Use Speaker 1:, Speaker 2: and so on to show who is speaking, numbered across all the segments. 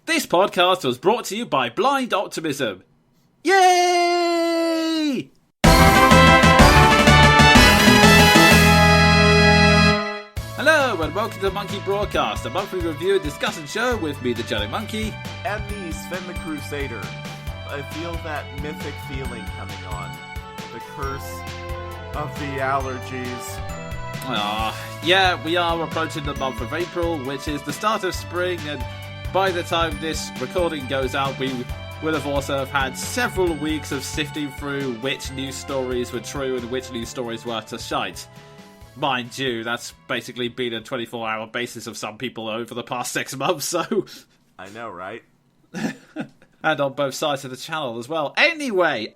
Speaker 1: This podcast was brought to you by Blind Optimism. Yay! Hello and welcome to the Monkey Broadcast, a monthly review and discussion show with me, the Jonin Monkey.
Speaker 2: And me, Sven the Crusader. I feel that mythic feeling coming on. The curse of the allergies.
Speaker 1: Yeah, we are approaching the month of April, which is the start of spring, and by the time this recording goes out, we will have also had several weeks of sifting through which news stories were true and which news stories were to shite. Mind you, that's basically been a 24-hour basis of some people over the past 6 months, so...
Speaker 2: I know, right?
Speaker 1: And on both sides of the channel as well. Anyway!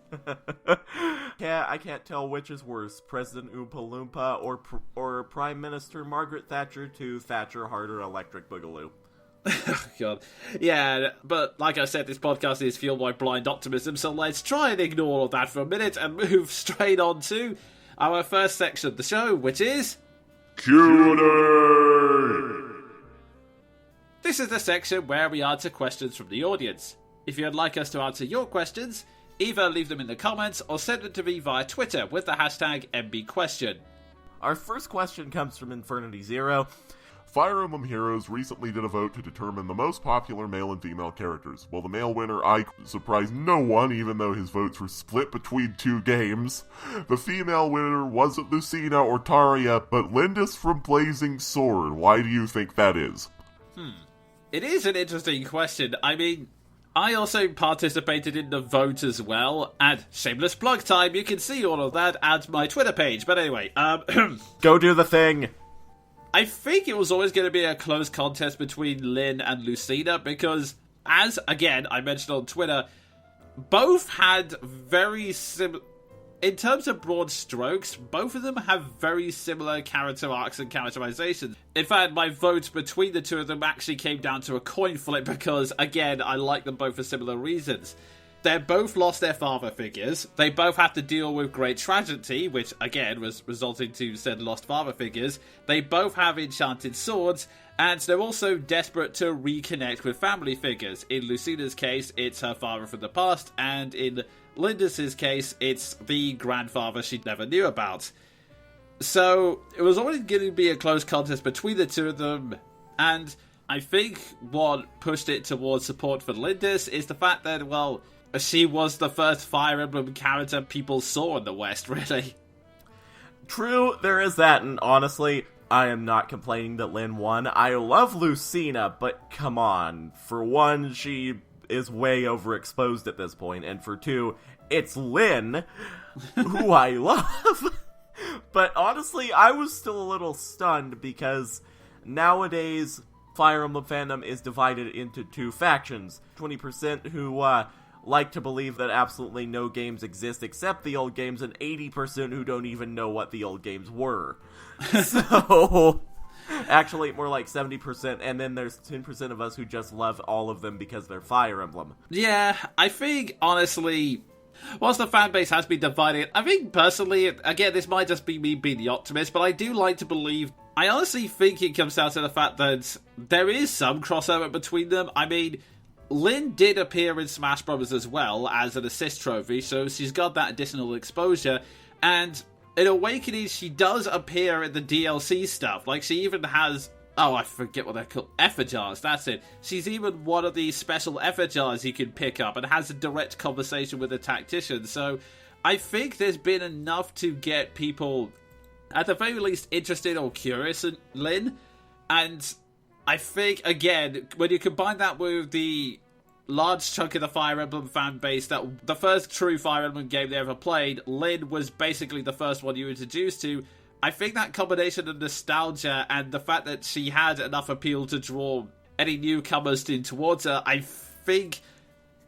Speaker 2: Yeah, I can't tell which is worse, President Oompa Loompa or Prime Minister Margaret Thatcher to Thatcher Harder Electric Boogaloo.
Speaker 1: Oh, God. Yeah, but like I said, this podcast is fueled by blind optimism, so let's try and ignore all of that for a minute and move straight on to our first section of the show, which is...
Speaker 3: QandA!
Speaker 1: This is the section where we answer questions from the audience. If you'd like us to answer your questions, either leave them in the comments or send them to me via Twitter with the hashtag MBQuestion.
Speaker 2: Our first question comes from Infernity Zero.
Speaker 3: Fire Emblem Heroes recently did a vote to determine the most popular male and female characters. Well, the male winner, Ike, surprised no one, even though his votes were split between 2 games. The female winner wasn't Lucina or Taria, but Lindis from Blazing Sword. Why do you think that is?
Speaker 1: It is an interesting question. I mean, I also participated in the vote as well, and shameless plug time, you can see all of that at my Twitter page. But anyway,
Speaker 2: Go do the thing!
Speaker 1: I think it was always going to be a close contest between Lyn and Lucina because, as, again, I mentioned on Twitter, both had very similar... In terms of broad strokes, both of them have very similar character arcs and characterizations. In fact, my vote between the two of them actually came down to a coin flip because, again, I like them both for similar reasons. They both lost their father figures. They both have to deal with great tragedy, which, again, was resulting to said lost father figures. They both have enchanted swords, and they're also desperate to reconnect with family figures. In Lucina's case, it's her father from the past, and in Lindis's case, it's the grandfather she never knew about. So, it was always going to be a close contest between the two of them, and I think what pushed it towards support for Lindis is the fact that, well, she was the first Fire Emblem character people saw in the West, really.
Speaker 2: True, there is that, and honestly, I am not complaining that Lyn won. I love Lucina, but come on. For one, she is way overexposed at this point, and for two, it's Lyn, who I love. But honestly, I was still a little stunned because nowadays, Fire Emblem fandom is divided into 2 factions. 20% who, like to believe that absolutely no games exist except the old games, and 80% who don't even know what the old games were. So, actually, more like 70%, and then there's 10% of us who just love all of them because they're Fire Emblem.
Speaker 1: Yeah, I think, honestly, whilst the fanbase has been divided, I think, personally, again, this might just be me being the optimist, but I do like to believe, I honestly think it comes down to the fact that there is some crossover between them. I mean, Lyn did appear in Smash Bros. As well as an assist trophy, so she's got that additional exposure, and in Awakening, she does appear in the DLC stuff. Like, she even has... Oh, I forget what they're called. Effort jars, that's it. She's even one of these special effort jars you can pick up and has a direct conversation with a tactician. So, I think there's been enough to get people, at the very least, interested or curious in Lyn. And I think, again, when you combine that with the large chunk of the Fire Emblem fan base, that the first true Fire Emblem game they ever played, Lyn was basically the first one you were introduced to. I think that combination of nostalgia and the fact that she had enough appeal to draw any newcomers in towards her, I think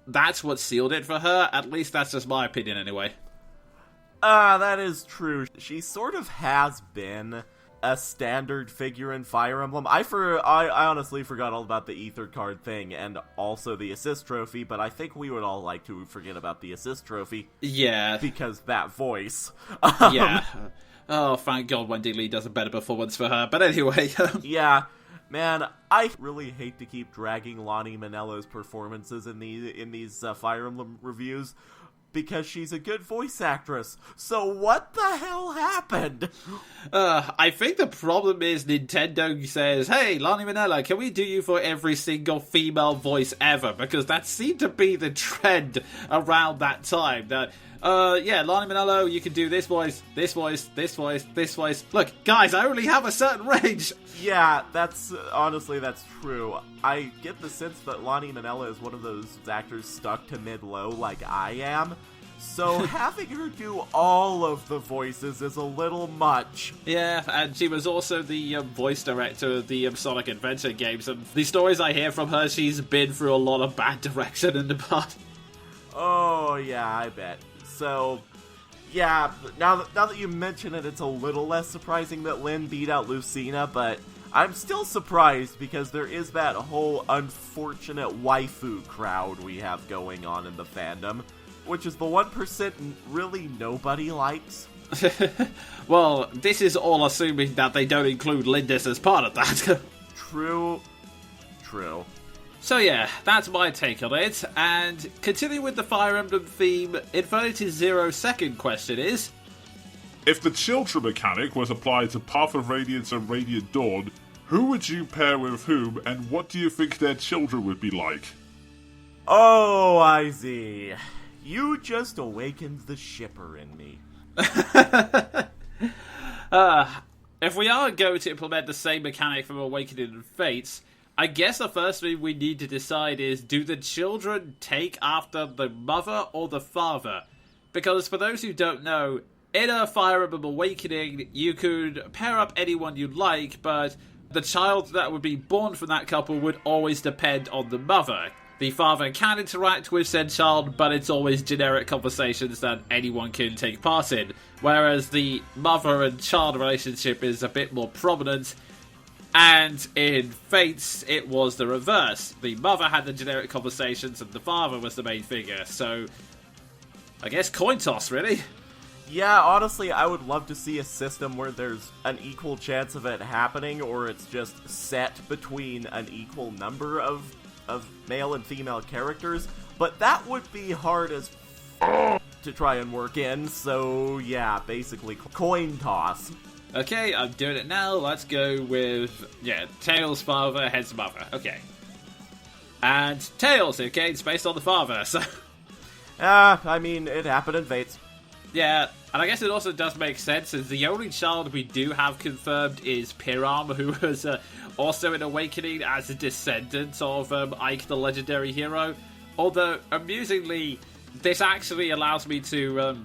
Speaker 1: that's what sealed it for her. At least that's just my opinion anyway.
Speaker 2: That is true. She sort of has been a standard figure in Fire Emblem. I honestly forgot all about the Ether card thing and also the assist trophy, but I think we would all like to forget about the assist trophy.
Speaker 1: Yeah.
Speaker 2: Because that voice.
Speaker 1: Yeah. Oh, thank God Wendy Lee does a better performance for her. But anyway.
Speaker 2: Yeah. Man, I really hate to keep dragging Lonnie Minella's performances in these Fire Emblem reviews, because she's a good voice actress. So what the hell happened?
Speaker 1: I think the problem is Nintendo says, hey, Lonnie Minella, can we do you for every single female voice ever? Because that seemed to be the trend around that time. That, yeah, Lonnie Minella, you can do this voice, this voice, this voice, this voice. Look, guys, I only have a certain range.
Speaker 2: Yeah, honestly, that's true. I get the sense that Lonnie Minella is one of those actors stuck to mid-low like I am. So having her do all of the voices is a little much.
Speaker 1: Yeah, and she was also the voice director of the Sonic Adventure games, and the stories I hear from her, she's been through a lot of bad direction in the past.
Speaker 2: Oh, yeah, I bet. So, yeah, now that you mention it, it's a little less surprising that Lynn beat out Lucina, but I'm still surprised because there is that whole unfortunate waifu crowd we have going on in the fandom, which is the 1% really nobody likes.
Speaker 1: Well, this is all assuming that they don't include Lindis as part of that.
Speaker 2: True.
Speaker 1: So yeah, that's my take on it, and continuing with the Fire Emblem theme, Infinity Zero's second question is...
Speaker 4: If the children mechanic was applied to Path of Radiance and Radiant Dawn, who would you pair with whom, and what do you think their children would be like?
Speaker 2: Oh, I see. You just awakened the shipper in me.
Speaker 1: If we are going to implement the same mechanic from Awakening and Fates, I guess the first thing we need to decide is, do the children take after the mother or the father? Because for those who don't know, in a Fire Emblem Awakening, you could pair up anyone you like, but the child that would be born from that couple would always depend on the mother. The father can interact with said child, but it's always generic conversations that anyone can take part in. Whereas the mother and child relationship is a bit more prominent, and in Fates, it was the reverse. The mother had the generic conversations, and the father was the main figure. So, I guess coin toss, really.
Speaker 2: Yeah, honestly, I would love to see a system where there's an equal chance of it happening, or it's just set between an equal number of male and female characters, but that would be hard as to try and work in, so yeah, basically coin toss.
Speaker 1: Okay, I'm doing it now. Let's go with, Tails' father, Head's mother. Okay. And Tails, okay, it's based on the father, so...
Speaker 2: I mean, it happened in Fates.
Speaker 1: Yeah, and I guess it also does make sense, as the only child we do have confirmed is Piram, who was also in Awakening as a descendant of Ike, the legendary hero. Although, amusingly, this actually allows me to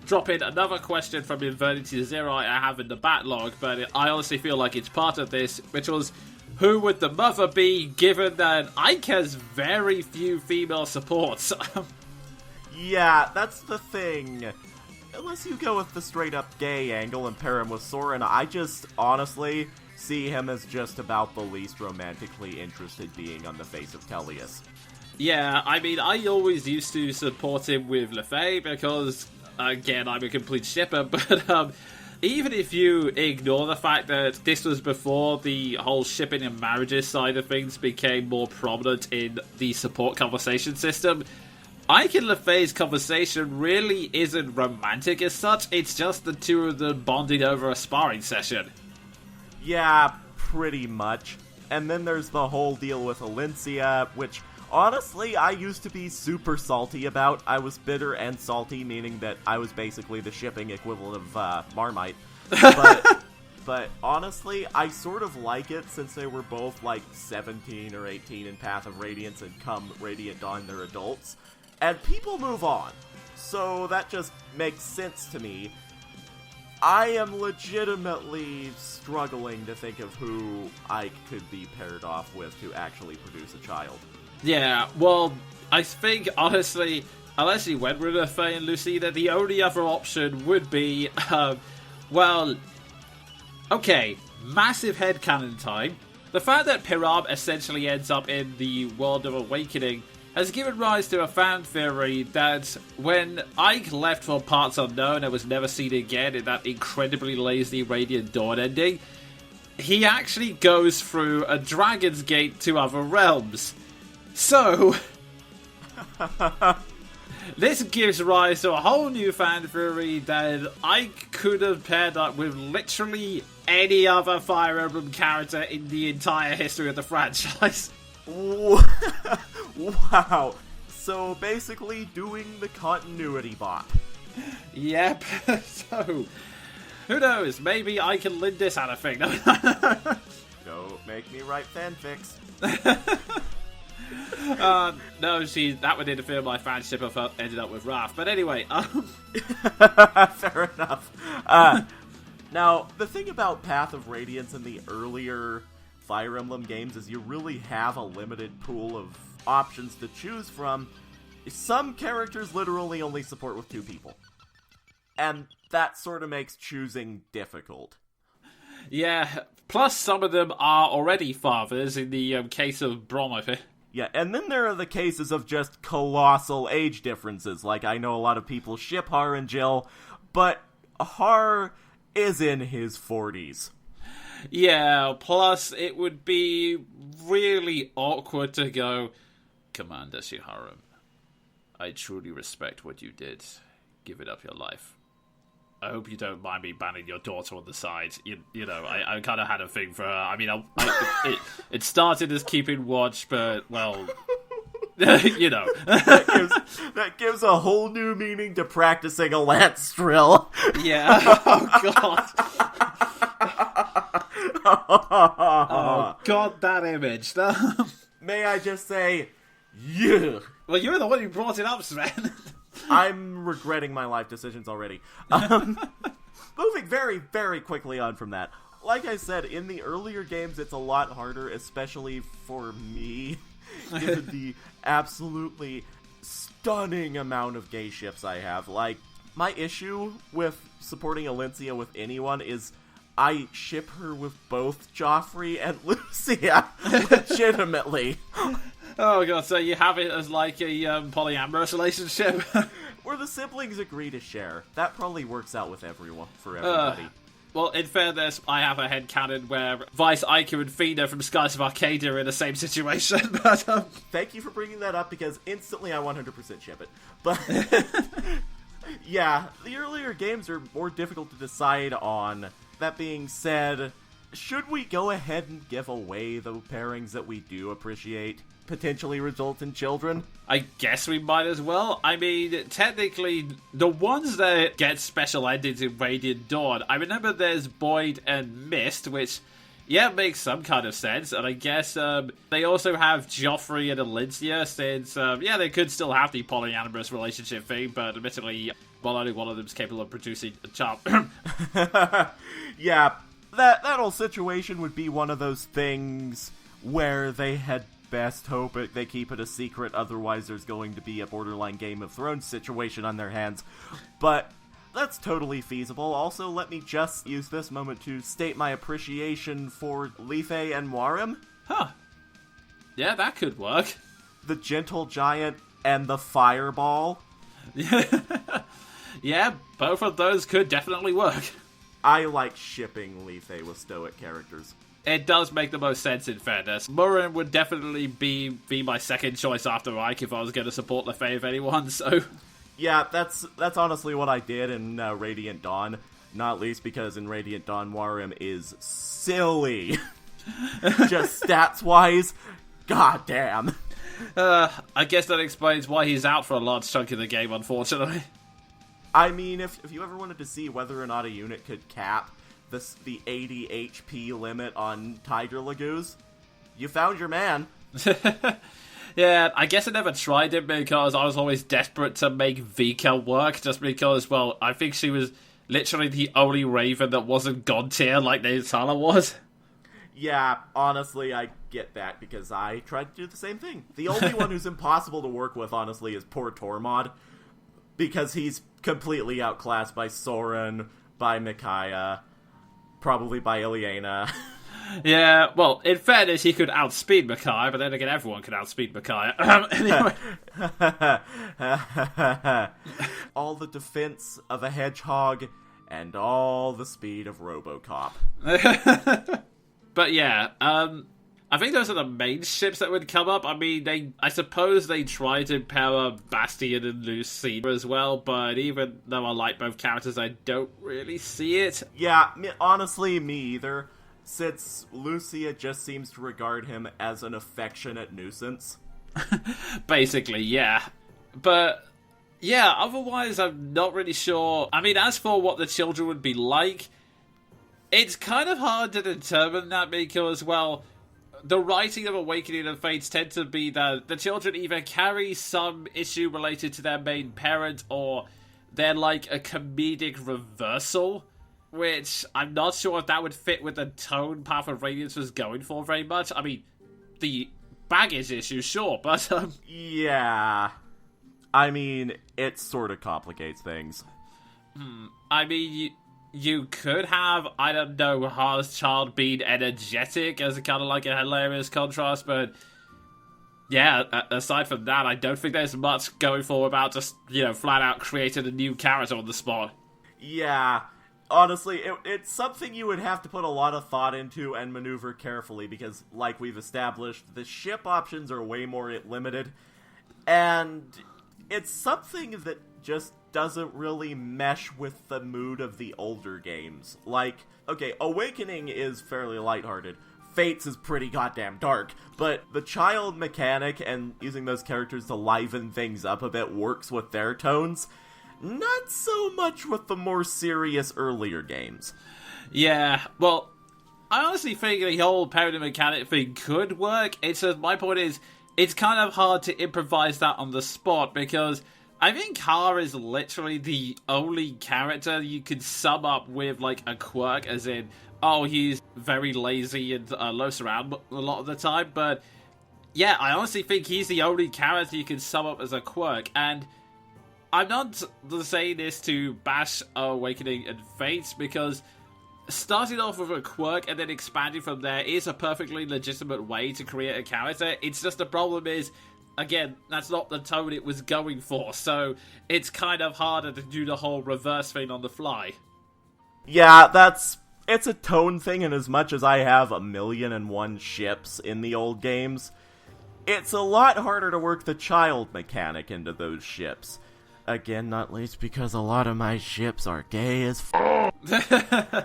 Speaker 1: drop in another question from Infinity Zero I have in the backlog, but I honestly feel like it's part of this, which was, who would the mother be, given that Ike has very few female supports?
Speaker 2: Yeah, that's the thing. Unless you go with the straight-up gay angle and pair him with Soren, I just honestly see him as just about the least romantically interested being on the face of Tellius.
Speaker 1: Yeah, I mean, I always used to support him with LeFay because, again, I'm a complete shipper, but even if you ignore the fact that this was before the whole shipping and marriages side of things became more prominent in the support conversation system, Ike and LeFay's conversation really isn't romantic as such, it's just the two of them bonding over a sparring session.
Speaker 2: Yeah, pretty much. And then there's the whole deal with Alencia, which, honestly, I used to be super salty about. I was bitter and salty, meaning that I was basically the shipping equivalent of Marmite. But honestly, I sort of like it since they were both like 17 or 18 in Path of Radiance and come Radiant Dawn, they're adults. And people move on. So that just makes sense to me. I am legitimately struggling to think of who Ike could be paired off with to actually produce a child.
Speaker 1: Yeah, well, I think, honestly, unless you went with LeFay and Lucina, the only other option would be, okay, massive headcanon time. The fact that Piram essentially ends up in the world of Awakening has given rise to a fan theory that when Ike left for Parts Unknown and was never seen again in that incredibly lazy Radiant Dawn ending, he actually goes through a dragon's gate to other realms. So, this gives rise to a whole new fan theory that I could have paired up with literally any other Fire Emblem character in the entire history of the franchise.
Speaker 2: Wow. So basically doing the continuity bop.
Speaker 1: Yep. So, who knows? Maybe I can lend this out of thing.
Speaker 2: Don't make me write fanfics.
Speaker 1: No, see, that would interfere my fanship if I ended up with Raph. But anyway,
Speaker 2: Fair enough. Now, the thing about Path of Radiance in the earlier Fire Emblem games is you really have a limited pool of options to choose from. Some characters literally only support with 2 people. And that sort of makes choosing difficult.
Speaker 1: Yeah, plus some of them are already fathers in the case of Brom, I think.
Speaker 2: Yeah, and then there are the cases of just colossal age differences. Like, I know a lot of people ship Har and Jill, but Har is in his 40s.
Speaker 1: Yeah, plus it would be really awkward to go, Commander Shiharum, I truly respect what you did. Give it up your life. I hope you don't mind me banning your daughter on the side. You know, I kind of had a thing for her. I mean, it started as keeping watch, but, well, you know.
Speaker 2: that gives a whole new meaning to practicing a lance drill.
Speaker 1: Yeah, oh god. Oh god, that image.
Speaker 2: May I just say, yeah.
Speaker 1: Well, you're the one who brought it up, Sven.
Speaker 2: I'm regretting my life decisions already. Moving very, very quickly on from that. Like I said, in the earlier games, it's a lot harder, especially for me, given the absolutely stunning amount of gay ships I have. Like, my issue with supporting Alencia with anyone is I ship her with both Joffrey and Lucia, legitimately.
Speaker 1: Oh god, so you have it as like a polyamorous relationship?
Speaker 2: Where the siblings agree to share. That probably works out with everyone, for everybody.
Speaker 1: Well, in fairness, I have a headcanon where Vice, Ica, and Fina from Skies of Arcadia are in the same situation, but
Speaker 2: Thank you for bringing that up, because instantly I 100% ship it. But, yeah, the earlier games are more difficult to decide on. That being said, should we go ahead and give away the pairings that we do appreciate potentially result in children?
Speaker 1: I guess we might as well. I mean, technically, the ones that get special endings in Radiant Dawn, I remember there's Boyd and Mist, which, yeah, makes some kind of sense, and I guess they also have Joffrey and Alencia, since, yeah, they could still have the polyamorous relationship thing, but admittedly, well, only one of them's capable of producing a child.
Speaker 2: Yeah, that whole situation would be one of those things where they had best hope they keep it a secret, otherwise there's going to be a borderline Game of Thrones situation on their hands. But that's totally feasible. Also, let me just use this moment to state my appreciation for Lethe and Warim.
Speaker 1: Huh. Yeah, that could work.
Speaker 2: The Gentle Giant and the Fireball.
Speaker 1: Yeah, both of those could definitely work.
Speaker 2: I like shipping Lethe with stoic characters.
Speaker 1: It does make the most sense, in fairness. Murren would definitely be my second choice after Ike if I was going to support Lethe of anyone, so...
Speaker 2: Yeah, that's honestly what I did in Radiant Dawn. Not least because in Radiant Dawn, Warim is silly. Just stats-wise, goddamn.
Speaker 1: I guess that explains why he's out for a large chunk of the game, unfortunately.
Speaker 2: I mean, if you ever wanted to see whether or not a unit could cap the 80 HP limit on Tiger Lagoos, you found your man.
Speaker 1: Yeah, I guess I never tried it because I was always desperate to make Vika work, just because, well, I think she was literally the only Raven that wasn't God tier like Neutala was.
Speaker 2: Yeah, honestly, I get that, because I tried to do the same thing. The only one who's impossible to work with, honestly, is poor Tormod, because he's completely outclassed by Soren, by Micaiah, probably by Ileana.
Speaker 1: Yeah, well, in fairness, he could outspeed Micaiah, but then again, everyone could outspeed Micaiah. Anyway.
Speaker 2: All the defense of a hedgehog, and all the speed of Robocop.
Speaker 1: But yeah, I think those are the main ships that would come up. I mean, I suppose they try to power Bastion and Lucina as well, but even though I like both characters, I don't really see it.
Speaker 2: Yeah, honestly, me either, since Lucia just seems to regard him as an affectionate nuisance.
Speaker 1: Basically, yeah. But, yeah, otherwise I'm not really sure. I mean, as for what the children would be like, it's kind of hard to determine that because, well, the writing of Awakening and Fates tend to be that the children either carry some issue related to their main parent or they're like a comedic reversal, which I'm not sure if that would fit with the tone Path of Radiance was going for very much. I mean, the baggage issue, sure, but
Speaker 2: yeah. I mean, it sort of complicates things.
Speaker 1: I mean, you could have, I don't know, Ha's child being energetic as a kind of like a hilarious contrast, but yeah, aside from that, I don't think there's much going for about just, flat out creating a new character on the spot.
Speaker 2: Yeah, honestly, it's something you would have to put a lot of thought into and maneuver carefully because, like we've established, the ship options are way more limited, and it's something that just doesn't really mesh with the mood of the older games. Like, okay, Awakening is fairly lighthearted. Fates is pretty goddamn dark, but the child mechanic and using those characters to liven things up a bit works with their tones. Not so much with the more serious earlier games.
Speaker 1: Yeah, well, I honestly think the whole parody mechanic thing could work. It's just, my point is, it's kind of hard to improvise that on the spot because I think Ha is literally the only character you could sum up with, like, a quirk, as in, oh, he's very lazy and loafs around a lot of the time, but yeah, I honestly think he's the only character you can sum up as a quirk, and I'm not saying this to bash Awakening and Fates, because starting off with a quirk and then expanding from there is a perfectly legitimate way to create a character. It's just the problem is, again, that's not the tone it was going for, so it's kind of harder to do the whole reverse thing on the fly.
Speaker 2: Yeah, it's a tone thing, and as much as I have 1,000,001 ships in the old games, it's a lot harder to work the child mechanic into those ships. Again, not least because a lot of my ships are gay as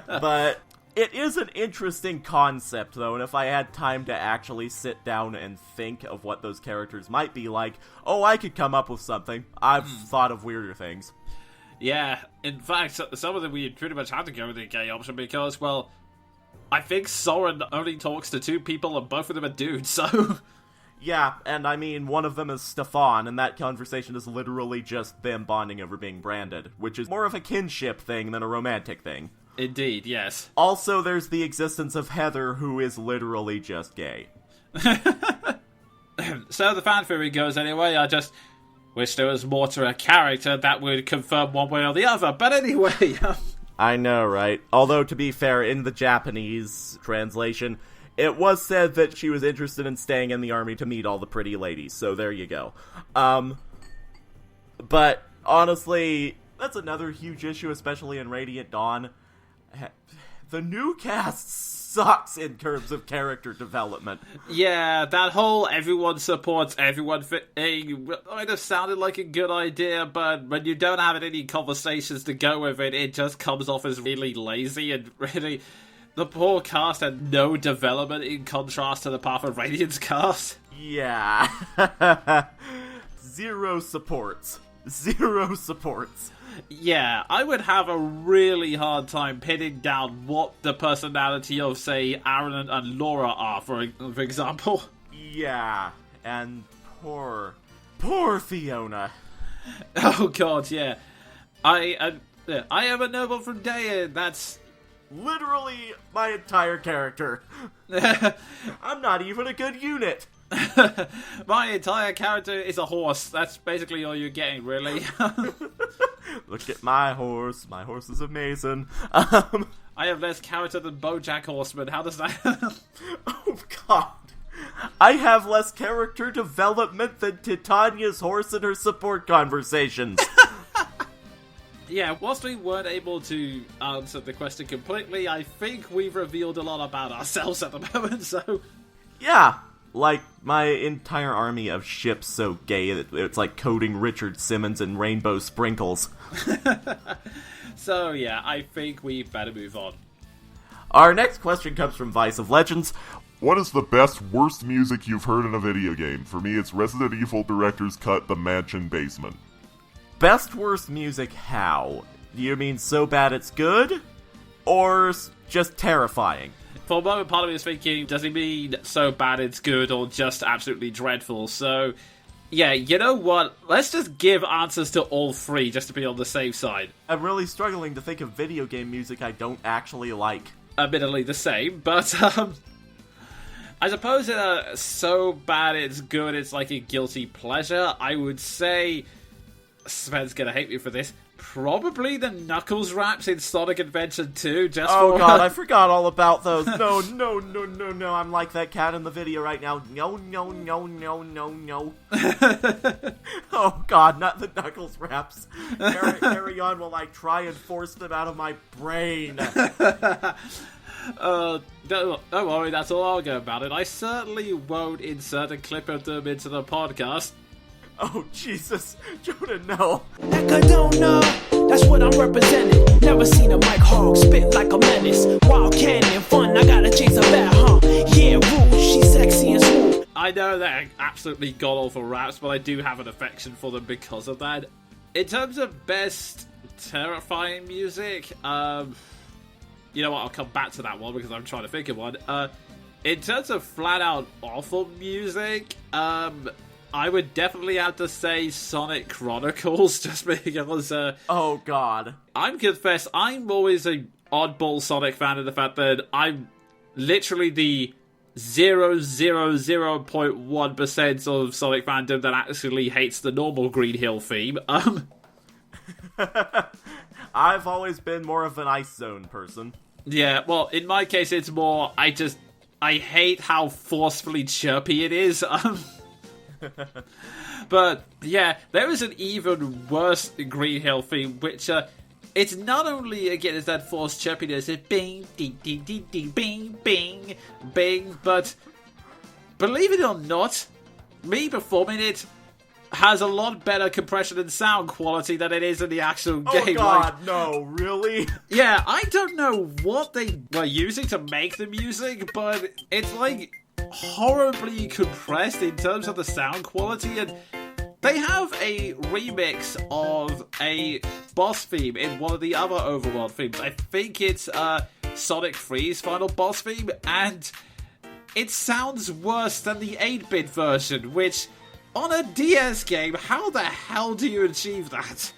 Speaker 2: But it is an interesting concept, though, and if I had time to actually sit down and think of what those characters might be like, I could come up with something. I've thought of weirder things.
Speaker 1: Yeah, in fact, some of them we pretty much had to go with the gay option because, well, I think Soren only talks to 2 people and both of them are dudes, so...
Speaker 2: Yeah, and I mean, one of them is Stefan, and that conversation is literally just them bonding over being branded, which is more of a kinship thing than a romantic thing.
Speaker 1: Indeed, yes.
Speaker 2: Also, there's the existence of Heather, who is literally just gay.
Speaker 1: So the fan theory goes anyway, I just wish there was more to a character that would confirm one way or the other, but anyway...
Speaker 2: I know, right? Although, to be fair, in the Japanese translation, it was said that she was interested in staying in the army to meet all the pretty ladies, so there you go. But, honestly, that's another huge issue, especially in Radiant Dawn. The new cast sucks in terms of character development.
Speaker 1: Yeah, that whole everyone supports everyone thing might have sounded like a good idea, but when you don't have any conversations to go with it, it just comes off as really lazy and really... The poor cast had no development in contrast to the Path of Radiance cast.
Speaker 2: Yeah. Zero supports.
Speaker 1: Yeah, I would have a really hard time pinning down what the personality of, say, Aaron and Laura are, for example.
Speaker 2: Yeah, and poor Fiona.
Speaker 1: Oh god, yeah. I am a noble from Daya, that's...
Speaker 2: Literally my entire character. I'm not even a good unit.
Speaker 1: My entire character is a horse. That's basically all you're getting, really.
Speaker 2: Look at my horse. My horse is a mason.
Speaker 1: I have less character than BoJack Horseman. How does that...
Speaker 2: Oh, God. I have less character development than Titania's horse in her support conversations.
Speaker 1: Yeah, whilst we weren't able to answer the question completely, I think we've revealed a lot about ourselves at the moment, so...
Speaker 2: Yeah, like my entire army of ships so gay that it's like coating Richard Simmons in rainbow sprinkles.
Speaker 1: So yeah, I think we better move on.
Speaker 2: Our next question comes from Vice of Legends.
Speaker 3: What is the best, worst music you've heard in a video game? For me, it's Resident Evil Director's Cut, The Mansion Basement.
Speaker 2: Best worst music how? Do you mean so bad it's good? Or just terrifying?
Speaker 1: For a moment, part of me is thinking, does he mean so bad it's good or just absolutely dreadful? So, yeah, you know what? Let's just give answers to all three just to be on the safe side.
Speaker 2: I'm really struggling to think of video game music I don't actually like.
Speaker 1: Admittedly the same, but I suppose so bad it's good, it's like a guilty pleasure. I would say... Sven's gonna hate me for this. Probably the Knuckles raps in Sonic Adventure 2.
Speaker 2: Oh god, I forgot all about those. No, I'm like that cat in the video right now. No. Oh god, not the Knuckles raps. Carry on while I try and force them out of my brain.
Speaker 1: Don't worry, that's all I'll go about it. I certainly won't insert a clip of them into the podcast.
Speaker 2: Oh, Jesus. Jonin, no.
Speaker 5: Like I don't know, that's what I'm representing. Never seen a mic hog spit like a menace. Wild cannon, fun, I gotta chase a bat, huh? Yeah, rude, she's sexy and smooth.
Speaker 1: I know they're absolutely god-awful raps, but I do have an affection for them because of that. In terms of best terrifying music, you know what, I'll come back to that one because I'm trying to think of one. In terms of flat-out awful music, I would definitely have to say Sonic Chronicles, just because,
Speaker 2: oh, God.
Speaker 1: I'm confess, I'm always an oddball Sonic fan in the fact that I'm literally the 0.1% of Sonic fandom that actually hates the normal Green Hill theme.
Speaker 2: I've always been more of an Ice Zone person.
Speaker 1: Yeah, well, in my case, it's more, I hate how forcefully chirpy it is, But, yeah, there is an even worse Green Hill theme, which, it's not only, again, is that forced chirpiness, it's bing, ding, ding, ding, ding, bing, bing, bing, but, believe it or not, me performing it has a lot better compression and sound quality than it is in the actual game.
Speaker 2: Oh god, no, really?
Speaker 1: Yeah, I don't know what they were using to make the music, but it's like horribly compressed in terms of the sound quality, and they have a remix of a boss theme in one of the other Overworld themes. I think it's Sonic 3's final boss theme, and it sounds worse than the 8-bit version, which, on a DS game, how the hell do you achieve that?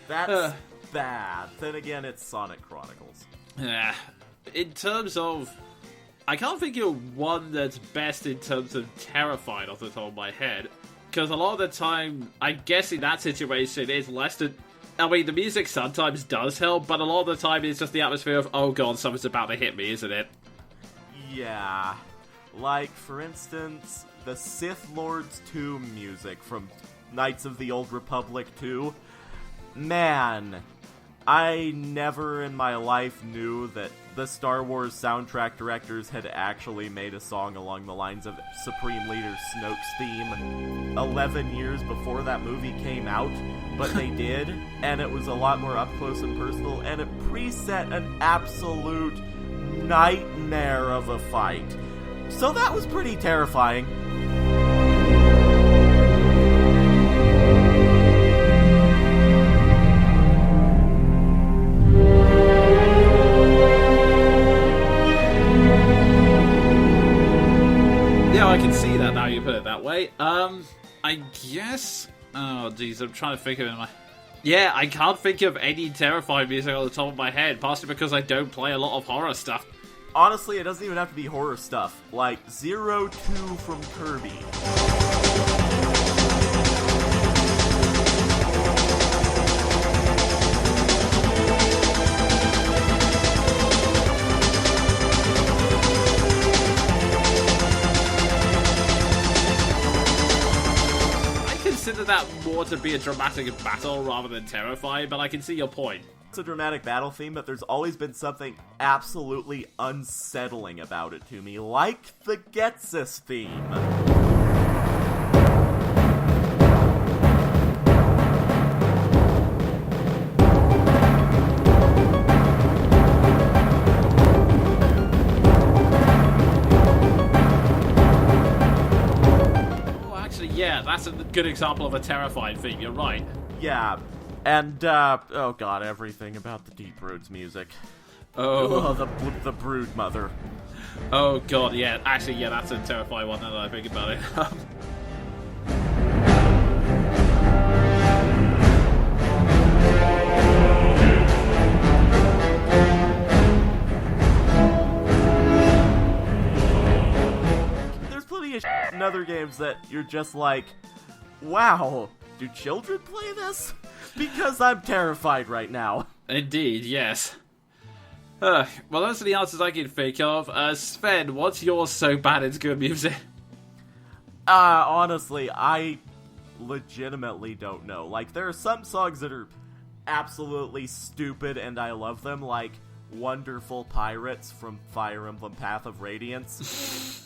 Speaker 2: That's bad. Then again, it's Sonic Chronicles.
Speaker 1: Yeah. In terms of... I can't think of one that's best in terms of terrifying off the top of my head. Because a lot of the time, I guess in that situation, it's less than... I mean, the music sometimes does help, but a lot of the time it's just the atmosphere of, oh god, something's about to hit me, isn't it?
Speaker 2: Yeah. Like, for instance, the Sith Lords 2 music from Knights of the Old Republic 2. Man, I never in my life knew that the Star Wars soundtrack directors had actually made a song along the lines of Supreme Leader Snoke's theme 11 years before that movie came out, but they did, and it was a lot more up close and personal, and it preset an absolute nightmare of a fight. So that was pretty terrifying.
Speaker 1: I can see that now you put it that way. I guess... Oh, jeez, I'm trying to think of it in my... Yeah, I can't think of any terrifying music on the top of my head, partially because I don't play a lot of horror stuff.
Speaker 2: Honestly, it doesn't even have to be horror stuff. Like, 02 from Kirby.
Speaker 1: consider that more to be a dramatic battle rather than terrifying, but I can see your point.
Speaker 2: It's a dramatic battle theme, but there's always been something absolutely unsettling about it to me, like the Getsis theme.
Speaker 1: Yeah, that's a good example of a terrifying theme, you're right.
Speaker 2: Yeah, and, oh god, everything about the Deep Roads music.
Speaker 1: Oh,
Speaker 2: the Brood Mother.
Speaker 1: Oh god, yeah, actually, yeah, that's a terrifying one now that I think about it.
Speaker 2: In other games that you're just like, wow, do children play this? Because I'm terrified right now.
Speaker 1: Indeed, yes. Well, those are the answers I can think of. Sven, what's yours so bad it's good music?
Speaker 2: Honestly, I legitimately don't know. Like, there are some songs that are absolutely stupid and I love them, like Wonderful Pirates from Fire Emblem Path of Radiance.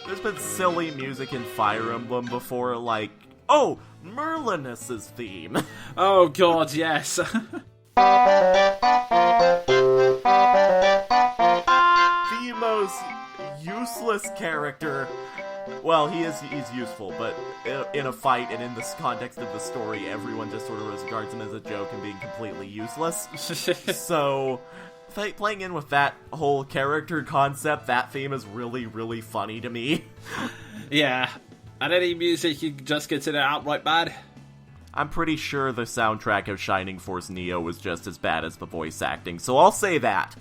Speaker 2: There's been silly music in Fire Emblem before, like, oh, Merlinus's theme.
Speaker 1: Oh god, yes.
Speaker 2: The most useless character. Well, he's useful, but in a fight and in this context of the story, everyone just sort of regards him as a joke and being completely useless. So, playing in with that whole character concept, that theme is really, really funny to me.
Speaker 1: Yeah, and any music you just consider outright bad?
Speaker 2: I'm pretty sure the soundtrack of Shining Force Neo was just as bad as the voice acting, so I'll say that.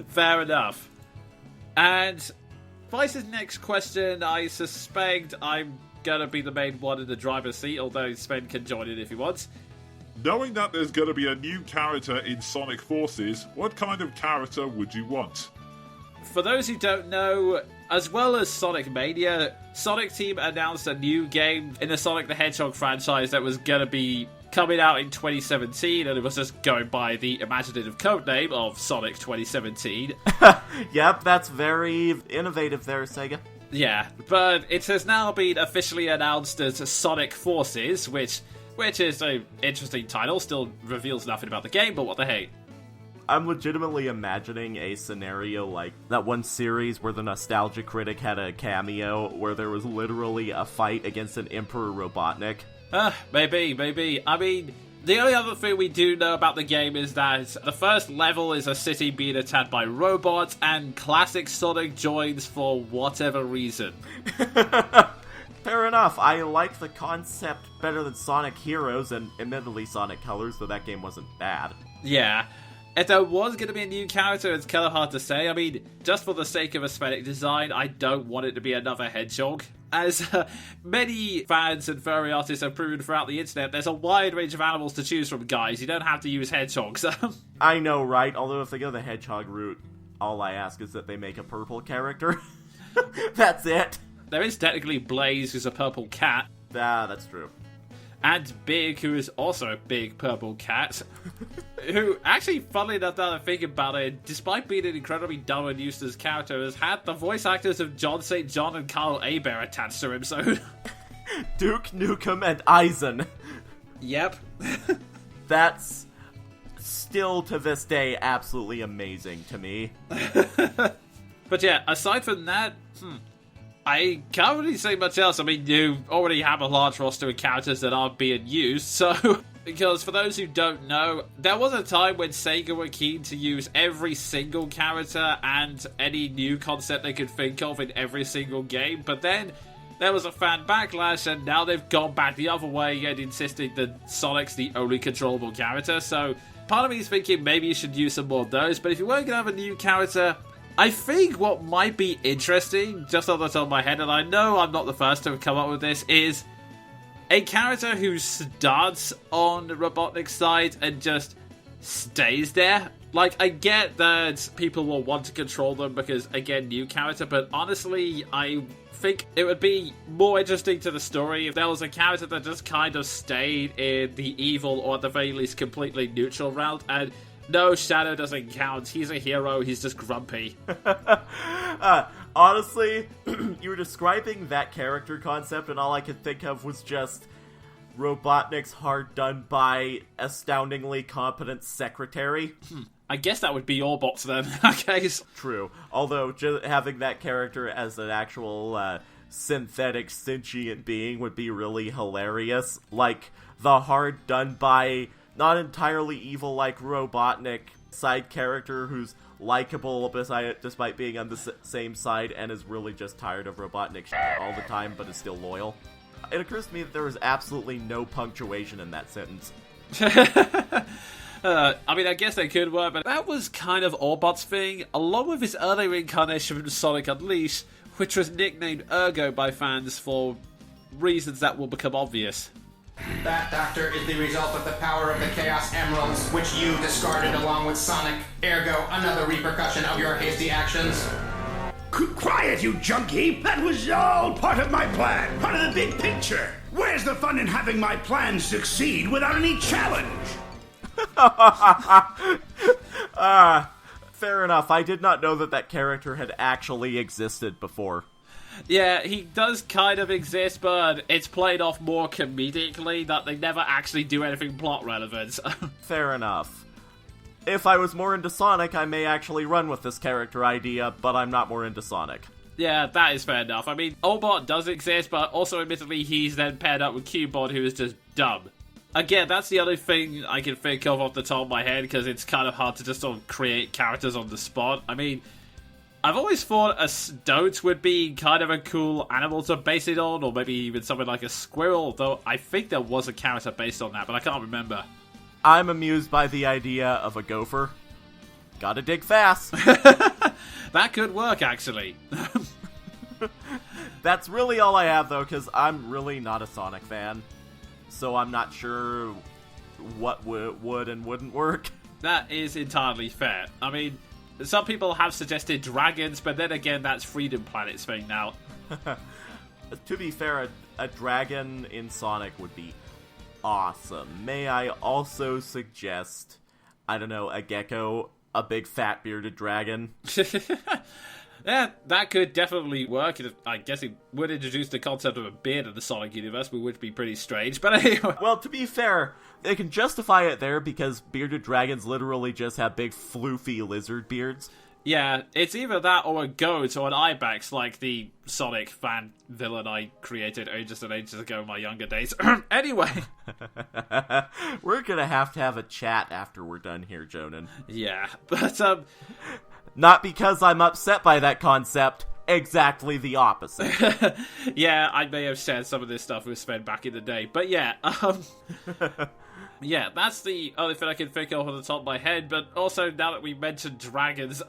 Speaker 1: Fair enough. And Vice's next question, I suspect I'm gonna be the main one in the driver's seat, although Sven can join in if he wants.
Speaker 4: Knowing that there's going to be a new character in Sonic Forces, what kind of character would you want?
Speaker 1: For those who don't know, as well as Sonic Mania, Sonic Team announced a new game in the Sonic the Hedgehog franchise that was going to be coming out in 2017, and it was just going by the imaginative codename of Sonic 2017.
Speaker 2: Yep, that's very innovative there, Sega.
Speaker 1: Yeah, but it has now been officially announced as Sonic Forces, which is an interesting title, still reveals nothing about the game, but what the hey.
Speaker 2: I'm legitimately imagining a scenario like that one series where the Nostalgia Critic had a cameo where there was literally a fight against an Emperor Robotnik.
Speaker 1: Maybe. I mean, the only other thing we do know about the game is that the first level is a city being attacked by robots, and classic Sonic joins for whatever reason.
Speaker 2: Fair enough. I like the concept better than Sonic Heroes, and admittedly Sonic Colors, though that game wasn't bad.
Speaker 1: Yeah. If there was going to be a new character, it's kind of hard to say. I mean, just for the sake of aesthetic design, I don't want it to be another hedgehog. As many fans and furry artists have proven throughout the internet, there's a wide range of animals to choose from, guys. You don't have to use hedgehogs.
Speaker 2: I know, right? Although if they go the hedgehog route, all I ask is that they make a purple character. That's it.
Speaker 1: There is technically Blaze, who's a purple cat.
Speaker 2: Ah, that's true.
Speaker 1: And Big, who is also a big purple cat. Who, actually, funnily enough, now that I think about it, despite being an incredibly dumb and useless character, has had the voice actors of John St. John and Carl Aber attached to him, so...
Speaker 2: Duke Nukem and Eisen.
Speaker 1: Yep.
Speaker 2: That's still, to this day, absolutely amazing to me.
Speaker 1: But yeah, aside from that, I can't really say much else. I mean, you already have a large roster of characters that aren't being used, so... Because for those who don't know, there was a time when Sega were keen to use every single character and any new concept they could think of in every single game, but then there was a fan backlash, and now they've gone back the other way and insisted that Sonic's the only controllable character, so part of me is thinking maybe you should use some more of those, but if you weren't going to have a new character... I think what might be interesting, just off the top of my head, and I know I'm not the first to have come up with this, is a character who starts on Robotnik's side and just stays there. Like, I get that people will want to control them because, again, new character, but honestly, I think it would be more interesting to the story if there was a character that just kind of stayed in the evil, or at the very least completely neutral route, and no, Shadow doesn't count. He's a hero, he's just grumpy.
Speaker 2: Honestly, you were describing that character concept, and all I could think of was just Robotnik's hard-done-by, astoundingly competent secretary.
Speaker 1: I guess that would be your bots then, in that case.
Speaker 2: True. Although, just having that character as an actual synthetic sentient being would be really hilarious. Like, the hard-done-by, not entirely evil like Robotnik side character who's likable despite being on the same side and is really just tired of Robotnik all the time but is still loyal. It occurs to me that there was absolutely no punctuation in that sentence.
Speaker 1: I mean, I guess they could work, but that was kind of Orbot's thing, along with his early reincarnation from Sonic Unleashed, which was nicknamed Ergo by fans for reasons that will become obvious.
Speaker 6: That, Doctor, is the result of the power of the Chaos Emeralds, which you discarded along with Sonic. Ergo, another repercussion of your hasty actions.
Speaker 7: Quiet, you junkie! That was all part of my plan, part of the big picture. Where's the fun in having my plan succeed without any challenge?
Speaker 2: Fair enough. I did not know that character had actually existed before.
Speaker 1: Yeah, he does kind of exist, but it's played off more comedically, that they never actually do anything plot relevant.
Speaker 2: Fair enough. If I was more into Sonic, I may actually run with this character idea, but I'm not more into Sonic.
Speaker 1: Yeah, that is fair enough. I mean, Obot does exist, but also admittedly he's then paired up with Cubot, who is just dumb. Again, that's the only thing I can think of off the top of my head, because it's kind of hard to just sort of create characters on the spot. I mean, I've always thought a stoat would be kind of a cool animal to base it on, or maybe even something like a squirrel, though I think there was a character based on that, but I can't remember.
Speaker 2: I'm amused by the idea of a gopher. Gotta dig fast.
Speaker 1: That could work, actually.
Speaker 2: That's really all I have, though, because I'm really not a Sonic fan. So I'm not sure what would and wouldn't work.
Speaker 1: That is entirely fair. I mean, some people have suggested dragons, but then again, that's Freedom Planet's thing now.
Speaker 2: To be fair, a dragon in Sonic would be awesome. May I also suggest, I don't know, a gecko, a big fat bearded dragon?
Speaker 1: Yeah, that could definitely work. I guess it would introduce the concept of a beard in the Sonic universe, which would be pretty strange, but anyway.
Speaker 2: Well, to be fair, they can justify it there because bearded dragons literally just have big floofy lizard beards.
Speaker 1: Yeah, it's either that or a goat or an ibex, like the Sonic fan villain I created ages and ages ago in my younger days. Anyway.
Speaker 2: We're gonna have a chat after we're done here, Jonin.
Speaker 1: Yeah, but,
Speaker 2: not because I'm upset by that concept, exactly the opposite.
Speaker 1: Yeah, I may have shared some of this stuff with Sven back in the day, but yeah, yeah, that's the only thing I can think of on the top of my head, but also now that we mentioned dragons,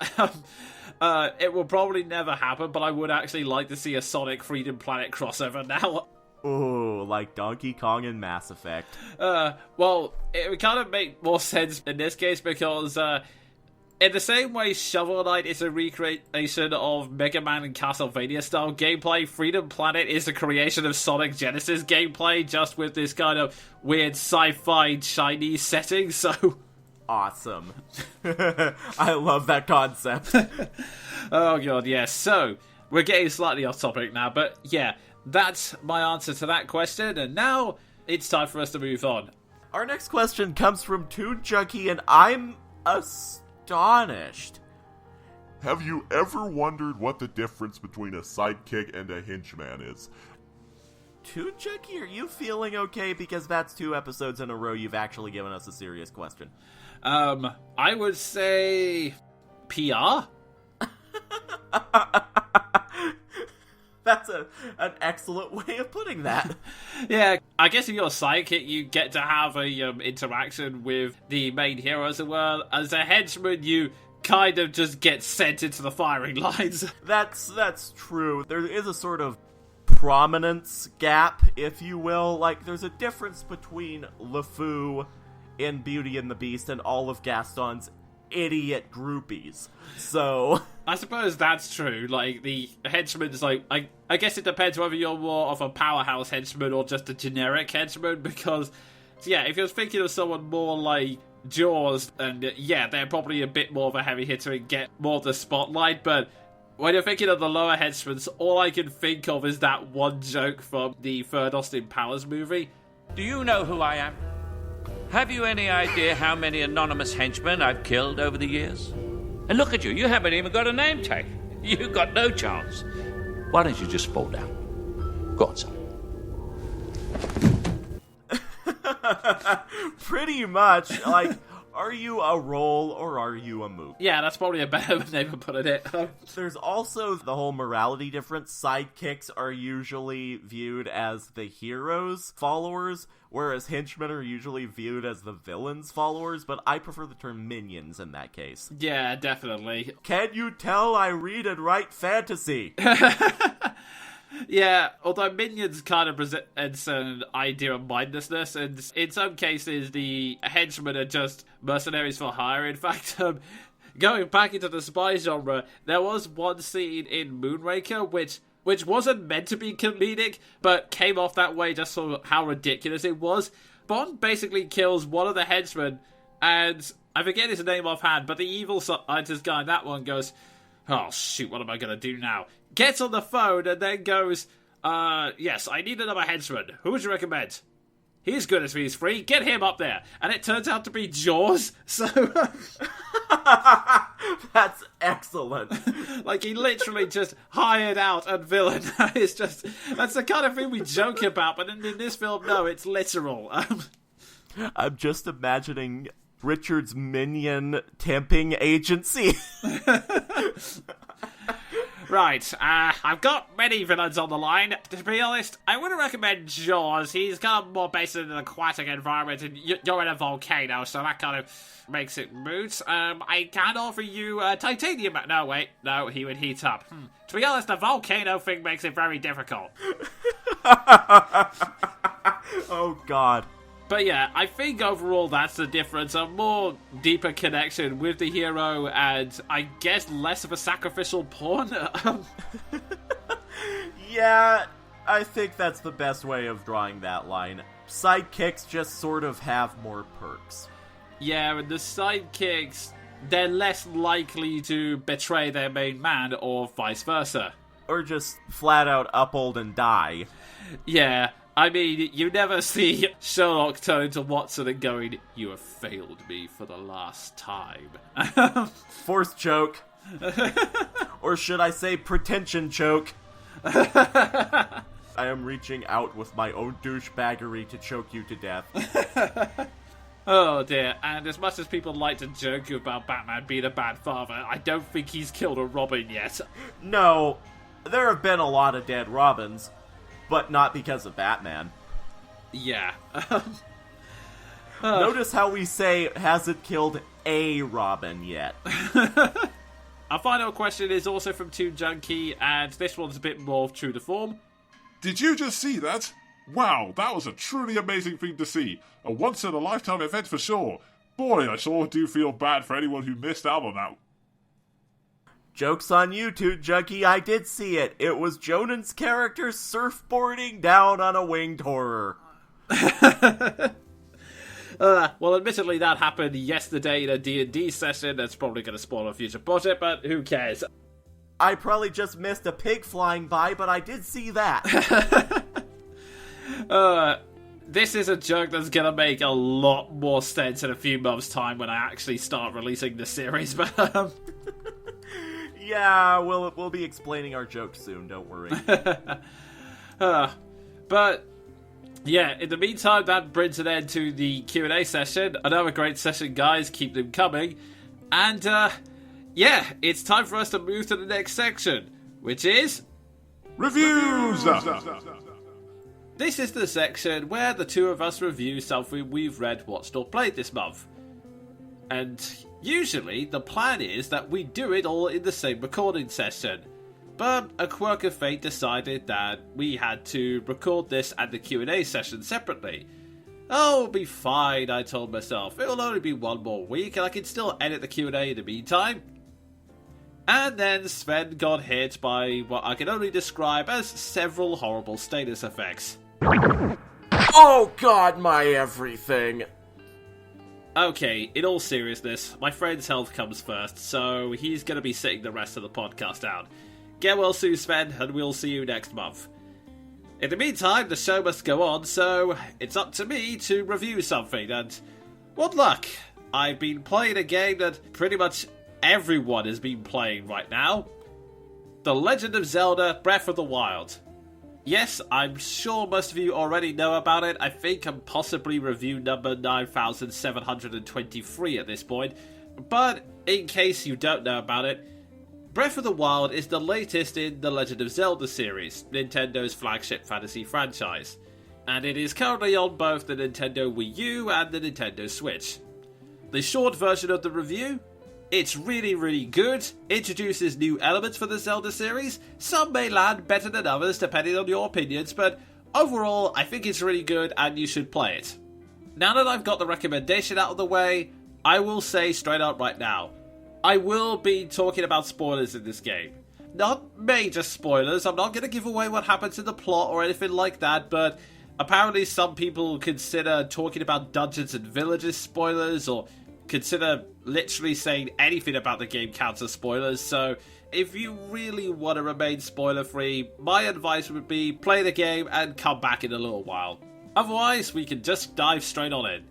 Speaker 1: it will probably never happen, but I would actually like to see a Sonic Freedom Planet crossover now.
Speaker 2: Ooh, like Donkey Kong and Mass Effect.
Speaker 1: Well, it would kind of make more sense in this case because, in the same way Shovel Knight is a recreation of Mega Man and Castlevania-style gameplay, Freedom Planet is a creation of Sonic Genesis gameplay, just with this kind of weird sci-fi Chinese setting, so...
Speaker 2: Awesome. I love that concept.
Speaker 1: Oh god, yes. So, we're getting slightly off topic now, but yeah, that's my answer to that question, and now it's time for us to move on.
Speaker 2: Our next question comes from Toon Junkie, and I'm astonished.
Speaker 3: Have you ever wondered what the difference between a sidekick and a henchman is?
Speaker 2: Toon Junkie, are you feeling okay? Because that's 2 episodes in a row you've actually given us a serious question.
Speaker 1: I would say... PR?
Speaker 2: That's an excellent way of putting that.
Speaker 1: Yeah, I guess if you're a sidekick, you get to have a interaction with the main hero, as it were. As a henchman, you kind of just get sent into the firing lines.
Speaker 2: That's true. There is a sort of prominence gap, if you will. Like, there's a difference between LeFou in Beauty and the Beast and all of Gaston's idiot groupies. So
Speaker 1: I suppose that's true. Like, the henchman's like, I guess it depends whether you're more of a powerhouse henchman or just a generic henchman, because, yeah, if you're thinking of someone more like Jaws, and yeah, they're probably a bit more of a heavy hitter and get more of the spotlight, but when you're thinking of the lower henchmen, all I can think of is that one joke from the third Austin Powers movie.
Speaker 8: Do you know who I am? Have you any idea how many anonymous henchmen I've killed over the years? And look at you, you haven't even got a name tag. You've got no chance. Why don't you just fall down? Go on, son.
Speaker 2: Pretty much, like, are you a role or are you a movie?
Speaker 1: Yeah, that's probably a better name of putting it.
Speaker 2: There's also the whole morality difference. Sidekicks are usually viewed as the hero's followers, whereas henchmen are usually viewed as the villain's followers, but I prefer the term minions in that case.
Speaker 1: Yeah, definitely.
Speaker 2: Can you tell I read and write fantasy?
Speaker 1: Yeah, although minions kind of presents an idea of mindlessness, and in some cases the henchmen are just mercenaries for hire. In fact, going back into the spy genre, there was one scene in Moonraker which wasn't meant to be comedic, but came off that way just for how ridiculous it was. Bond basically kills one of the henchmen, and I forget his name offhand, but the evil scientist guy in that one goes, "Oh shoot, what am I gonna do now?" Gets on the phone and then goes, yes, I need another henchman. Who would you recommend? He's good as he's free. Get him up there. And it turns out to be Jaws. So
Speaker 2: That's excellent.
Speaker 1: like, he literally just hired out a villain. It's just, that's the kind of thing we joke about, but in this film, no, it's literal.
Speaker 2: I'm just imagining Richard's minion temping agency.
Speaker 1: Right, I've got many villains on the line. To be honest, I wouldn't recommend Jaws. He's kind of more based in an aquatic environment, and you're in a volcano, so that kind of makes it moot. I can offer you titanium. No, wait, no, he would heat up. To be honest, the volcano thing makes it very difficult.
Speaker 2: Oh, God.
Speaker 1: But yeah, I think overall that's the difference. A more deeper connection with the hero, and I guess less of a sacrificial pawn.
Speaker 2: Yeah, I think that's the best way of drawing that line. Sidekicks just sort of have more perks.
Speaker 1: Yeah, and the sidekicks, they're less likely to betray their main man, or vice versa.
Speaker 2: Or just flat out uphold and die.
Speaker 1: Yeah, I mean, you never see Sherlock turn to Watson and going, "You have failed me for the last time."
Speaker 2: Forced choke. Or should I say pretension choke? I am reaching out with my own douchebaggery to choke you to death.
Speaker 1: Oh dear, and as much as people like to joke about Batman being a bad father, I don't think he's killed a Robin yet.
Speaker 2: No, there have been a lot of dead Robins. But not because of Batman.
Speaker 1: Yeah.
Speaker 2: Notice how we say hasn't killed a Robin yet.
Speaker 1: Our final question is also from Toon Junkie, and this one's a bit more true to form.
Speaker 4: Did you just see that? Wow, that was a truly amazing thing to see. A once-in-a-lifetime event for sure. Boy, I sure do feel bad for anyone who missed out on that.
Speaker 2: Joke's on you, Toon Junkie, I did see it. It was Jonin's character surfboarding down on a winged horror.
Speaker 1: Well, admittedly, that happened yesterday in a D&D session. That's probably going to spoil a future project, but who cares?
Speaker 2: I probably just missed a pig flying by, but I did see that.
Speaker 1: This is a joke that's going to make a lot more sense in a few months' time when I actually start releasing the series, but...
Speaker 2: Yeah, we'll be explaining our jokes soon, don't worry.
Speaker 1: But, yeah, in the meantime, that brings an end to the Q&A session. Another great session, guys. Keep them coming. And, yeah, it's time for us to move to the next section, which is...
Speaker 4: Reviews!
Speaker 1: This is the section where the two of us review something we've read, watched, or played this month. And usually the plan is that we do it all in the same recording session. But a quirk of fate decided that we had to record this and the Q&A session separately. Oh, it'll be fine, I told myself. It'll only be one more week and I can still edit the Q&A in the meantime. And then Sven got hit by what I can only describe as several horrible status effects.
Speaker 2: Oh god, my everything.
Speaker 1: Okay, in all seriousness, my friend's health comes first, so he's going to be sitting the rest of the podcast out. Get well soon, Sven, and we'll see you next month. In the meantime, the show must go on, so it's up to me to review something, and what luck! I've been playing a game that pretty much everyone has been playing right now. The Legend of Zelda Breath of the Wild. Yes, I'm sure most of you already know about it. I think I'm possibly review number 9723 at this point. But in case you don't know about it, Breath of the Wild is the latest in the Legend of Zelda series, Nintendo's flagship fantasy franchise. And it is currently on both the Nintendo Wii U and the Nintendo Switch. The short version of the review? It's really, really good, introduces new elements for the Zelda series. Some may land better than others depending on your opinions, but overall I think it's really good and you should play it. Now that I've got the recommendation out of the way, I will say straight up right now, I will be talking about spoilers in this game. Not major spoilers, I'm not going to give away what happens in the plot or anything like that, but apparently some people consider talking about dungeons and villages spoilers, or consider literally saying anything about the game counts as spoilers, so if you really want to remain spoiler-free, my advice would be play the game and come back in a little while. Otherwise, we can just dive straight on in.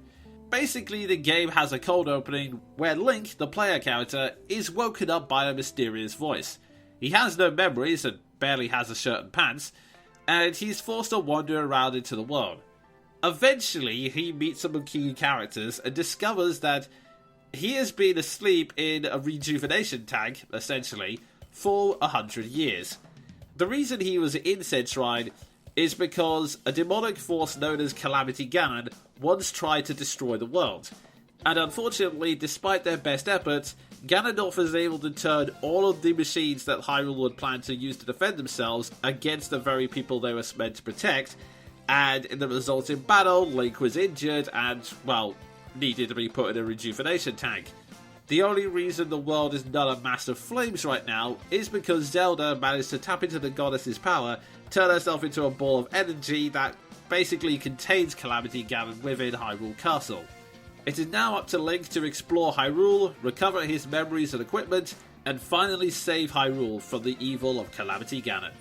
Speaker 1: Basically, the game has a cold opening where Link, the player character, is woken up by a mysterious voice. He has no memories and barely has a shirt and pants, and he's forced to wander around into the world. Eventually, he meets some key characters and discovers that he has been asleep in a rejuvenation tank, essentially, for 100 years. The reason he was in said shrine is because a demonic force known as Calamity Ganon once tried to destroy the world. And unfortunately, despite their best efforts, Ganondorf was able to turn all of the machines that Hyrule would plan to use to defend themselves against the very people they were meant to protect, and in the resulting battle, Link was injured and, well, needed to be put in a rejuvenation tank. The only reason the world is not a mass of flames right now is because Zelda managed to tap into the goddess's power, turn herself into a ball of energy that basically contains Calamity Ganon within Hyrule Castle. It is now up to Link to explore Hyrule, recover his memories and equipment, and finally save Hyrule from the evil of Calamity Ganon.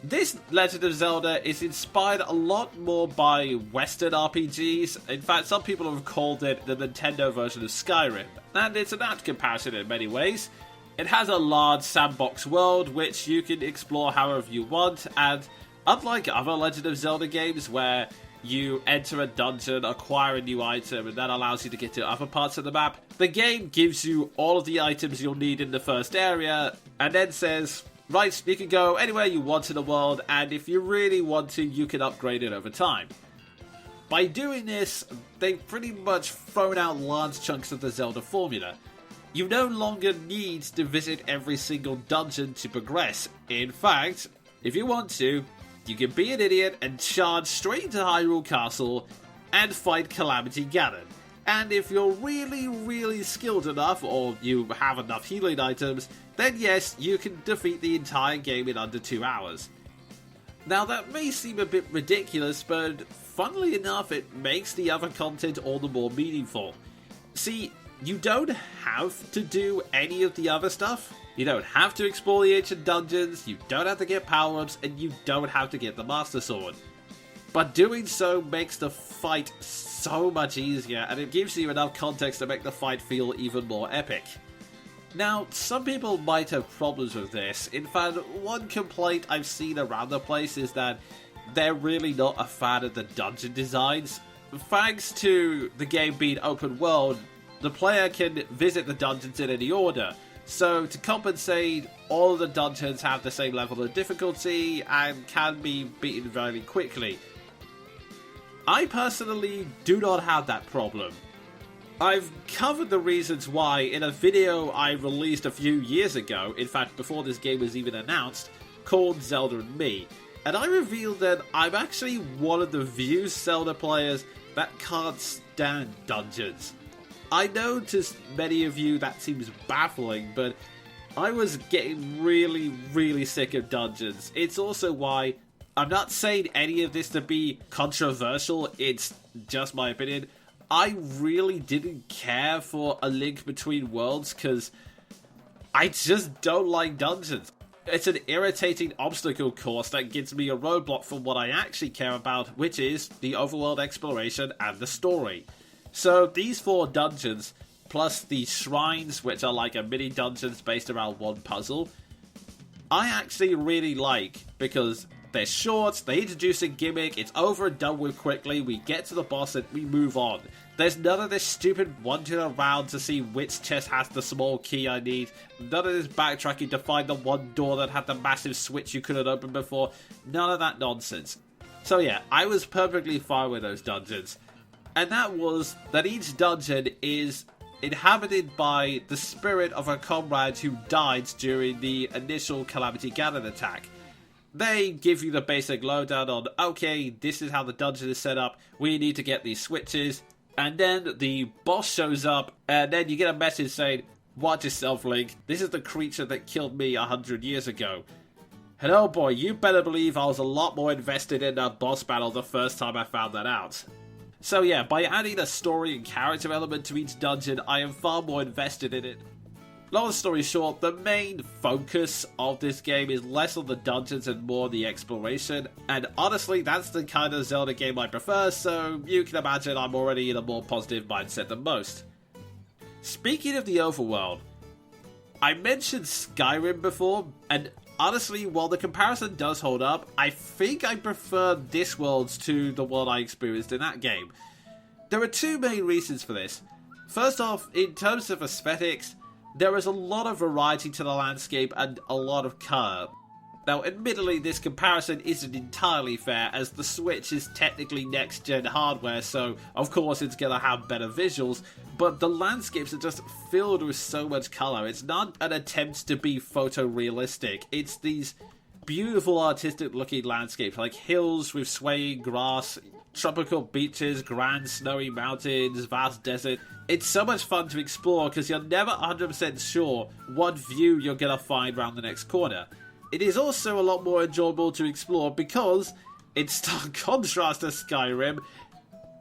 Speaker 1: This Legend of Zelda is inspired a lot more by Western RPGs. In fact, some people have called it the Nintendo version of Skyrim, and it's an apt comparison in many ways. It has a large sandbox world which you can explore however you want, and unlike other Legend of Zelda games where you enter a dungeon, acquire a new item, and that allows you to get to other parts of the map, the game gives you all of the items you'll need in the first area, and then says, right, you can go anywhere you want in the world, and if you really want to, you can upgrade it over time. By doing this, they've pretty much thrown out large chunks of the Zelda formula. You no longer need to visit every single dungeon to progress. In fact, if you want to, you can be an idiot and charge straight into Hyrule Castle and fight Calamity Ganon. And if you're really, really skilled enough, or you have enough healing items, then yes, you can defeat the entire game in under 2 hours. Now that may seem a bit ridiculous, but funnily enough, it makes the other content all the more meaningful. See, you don't have to do any of the other stuff. You don't have to explore the ancient dungeons, you don't have to get power-ups, and you don't have to get the Master Sword. But doing so makes the fight so much easier, and it gives you enough context to make the fight feel even more epic. Now, some people might have problems with this. In fact, one complaint I've seen around the place is that they're really not a fan of the dungeon designs. Thanks to the game being open world, the player can visit the dungeons in any order. So, to compensate, all of the dungeons have the same level of difficulty and can be beaten very quickly. I personally do not have that problem. I've covered the reasons why in a video I released a few years ago, in fact before this game was even announced, called Zelda and Me. and I revealed that I'm actually one of the few Zelda players that can't stand dungeons. I know to many of you that seems baffling, but I was getting really sick of dungeons. It's also why I'm not saying any of this to be controversial, it's just my opinion. I really didn't care for A Link Between Worlds because I just don't like dungeons. It's an irritating obstacle course that gives me a roadblock from what I actually care about, which is the overworld exploration and the story. So these 4 dungeons, plus the shrines, which are like a mini dungeons based around one puzzle, I actually really like because they're short, they introduce a gimmick, it's over and done with quickly, we get to the boss and we move on. There's none of this stupid wandering around to see which chest has the small key I need, none of this backtracking to find the one door that had the massive switch you couldn't open before, none of that nonsense. So yeah, I was perfectly fine with those dungeons. And that was that each dungeon is inhabited by the spirit of a comrade who died during the initial Calamity Ganon attack. They give you the basic lowdown on, okay, this is how the dungeon is set up, we need to get these switches, and then the boss shows up, and then you get a message saying, watch yourself, Link, this is the creature that killed me 100 years ago. And oh boy, you better believe I was a lot more invested in that boss battle the first time I found that out. So yeah, by adding a story and character element to each dungeon, I am far more invested in it. Long story short, the main focus of this game is less on the dungeons and more the exploration, and honestly, that's the kind of Zelda game I prefer, so you can imagine I'm already in a more positive mindset than most. Speaking of the overworld, I mentioned Skyrim before, and honestly, while the comparison does hold up, I think I prefer this world to the world I experienced in that game. There are 2 main reasons for this. First off, in terms of aesthetics, there is a lot of variety to the landscape and a lot of colour. Now, admittedly, this comparison isn't entirely fair, as the Switch is technically next-gen hardware, so of course it's gonna have better visuals, but the landscapes are just filled with so much colour. It's not an attempt to be photorealistic, it's these beautiful artistic-looking landscapes, like hills with swaying grass, tropical beaches, grand snowy mountains, vast desert. It's so much fun to explore because you're never 100% sure what view you're gonna find around the next corner. It is also a lot more enjoyable to explore because, in stark contrast to Skyrim,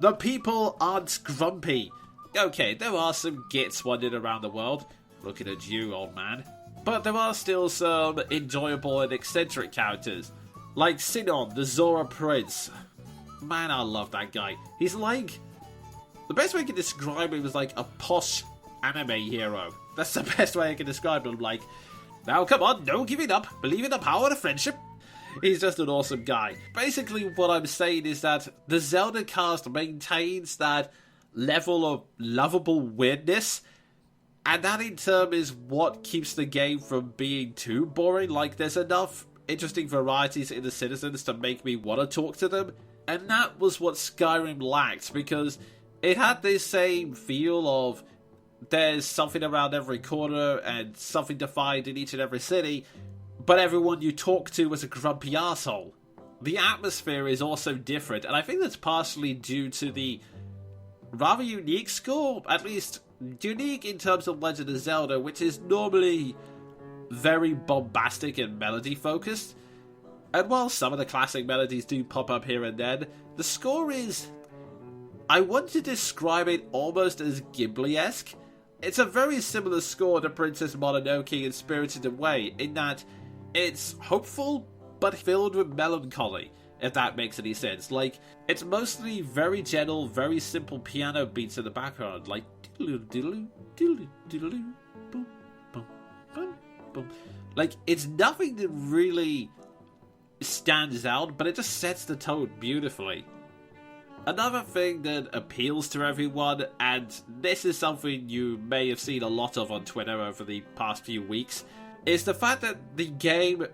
Speaker 1: the people aren't grumpy. Okay, there are some gits wandering around the world, looking at you, old man, but there are still some enjoyable and eccentric characters, like Sinon, the Zora Prince. Man, I love that guy. He's like, the best way I can describe him is like a posh anime hero. That's the best way I can describe him, like, now come on, no giving up, believe in the power of friendship. He's just an awesome guy. Basically what I'm saying is that the Zelda cast maintains that level of lovable weirdness, and that in turn is what keeps the game from being too boring. Like, there's enough interesting varieties in the citizens to make me want to talk to them, and that was what Skyrim lacked, because it had this same feel of there's something around every corner and something to find in each and every city, but everyone you talk to was a grumpy asshole. The atmosphere is also different, and I think that's partially due to the rather unique score, at least unique in terms of Legend of Zelda, which is normally very bombastic and melody focused. And while some of the classic melodies do pop up here and then, the score is, I want to describe it almost as Ghibli-esque. It's a very similar score to Princess Mononoke in Spirited Away, in that it's hopeful, but filled with melancholy, if that makes any sense. Like, it's mostly very gentle, very simple piano beats in the background, like diddle-diddle, diddle-diddle, boom, boom, boom, boom. Like, it's nothing that really stands out, but it just sets the tone beautifully. Another thing that appeals to everyone, and this is something you may have seen a lot of on Twitter over the past few weeks, is the fact that the game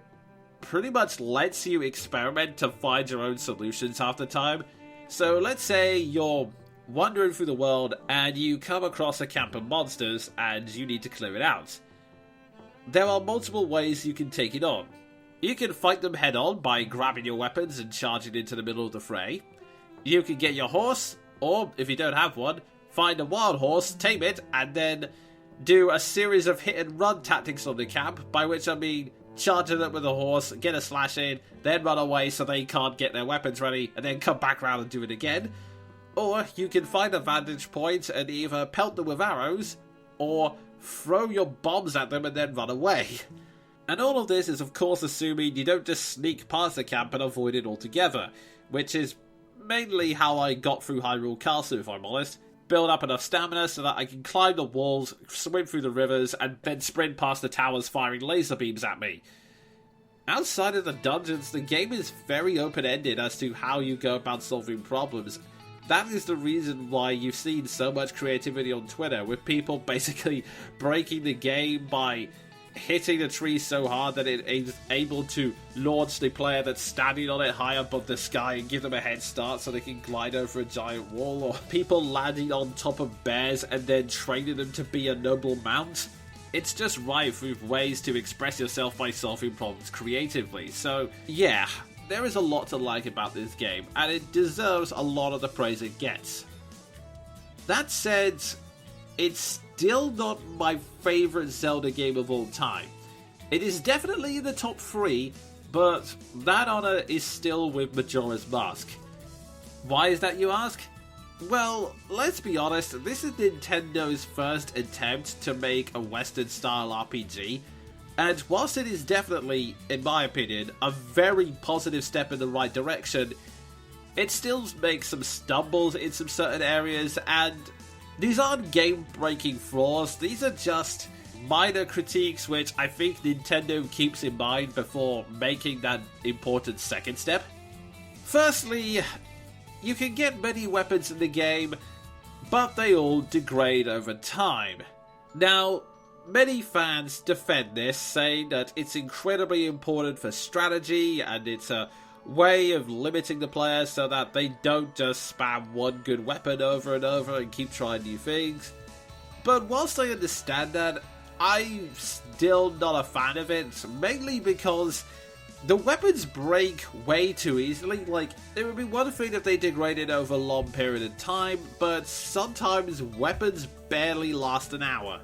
Speaker 1: pretty much lets you experiment to find your own solutions half the time. So let's say you're wandering through the world and you come across a camp of monsters and you need to clear it out. There are multiple ways you can take it on. You can fight them head on by grabbing your weapons and charging into the middle of the fray. You can get your horse, or if you don't have one, find a wild horse, tame it, and then do a series of hit and run tactics on the camp, by which I mean charging up with a horse, get a slash in, then run away so they can't get their weapons ready, and then come back around and do it again. Or you can find a vantage point and either pelt them with arrows, or throw your bombs at them and then run away. And all of this is of course assuming you don't just sneak past the camp and avoid it altogether, which is mainly how I got through Hyrule Castle, if I'm honest. Build up enough stamina so that I can climb the walls, swim through the rivers, and then sprint past the towers firing laser beams at me. Outside of the dungeons, the game is very open-ended as to how you go about solving problems. That is the reason why you've seen so much creativity on Twitter, with people basically breaking the game by hitting the tree so hard that it is able to launch the player that's standing on it high above the sky and give them a head start so they can glide over a giant wall, or people landing on top of bears and then training them to be a noble mount. It's just rife with ways to express yourself by solving problems creatively, so yeah, there is a lot to like about this game, and it deserves a lot of the praise it gets. That said, it's still not my favourite Zelda game of all time. It is definitely in the top 3, but that honour is still with Majora's Mask. Why is that, you ask? Well, let's be honest, this is Nintendo's first attempt to make a Western-style RPG, and whilst it is definitely, in my opinion, a very positive step in the right direction, it still makes some stumbles in some certain areas, and these aren't game-breaking flaws, these are just minor critiques which I think Nintendo keeps in mind before making that important second step. Firstly, you can get many weapons in the game, but they all degrade over time. Now, many fans defend this, saying that it's incredibly important for strategy and it's a way of limiting the player so that they don't just spam one good weapon over and over and keep trying new things. But whilst I understand that, I'm still not a fan of it, mainly because the weapons break way too easily. Like, it would be one thing if they degraded over a long period of time, but sometimes weapons barely last an hour.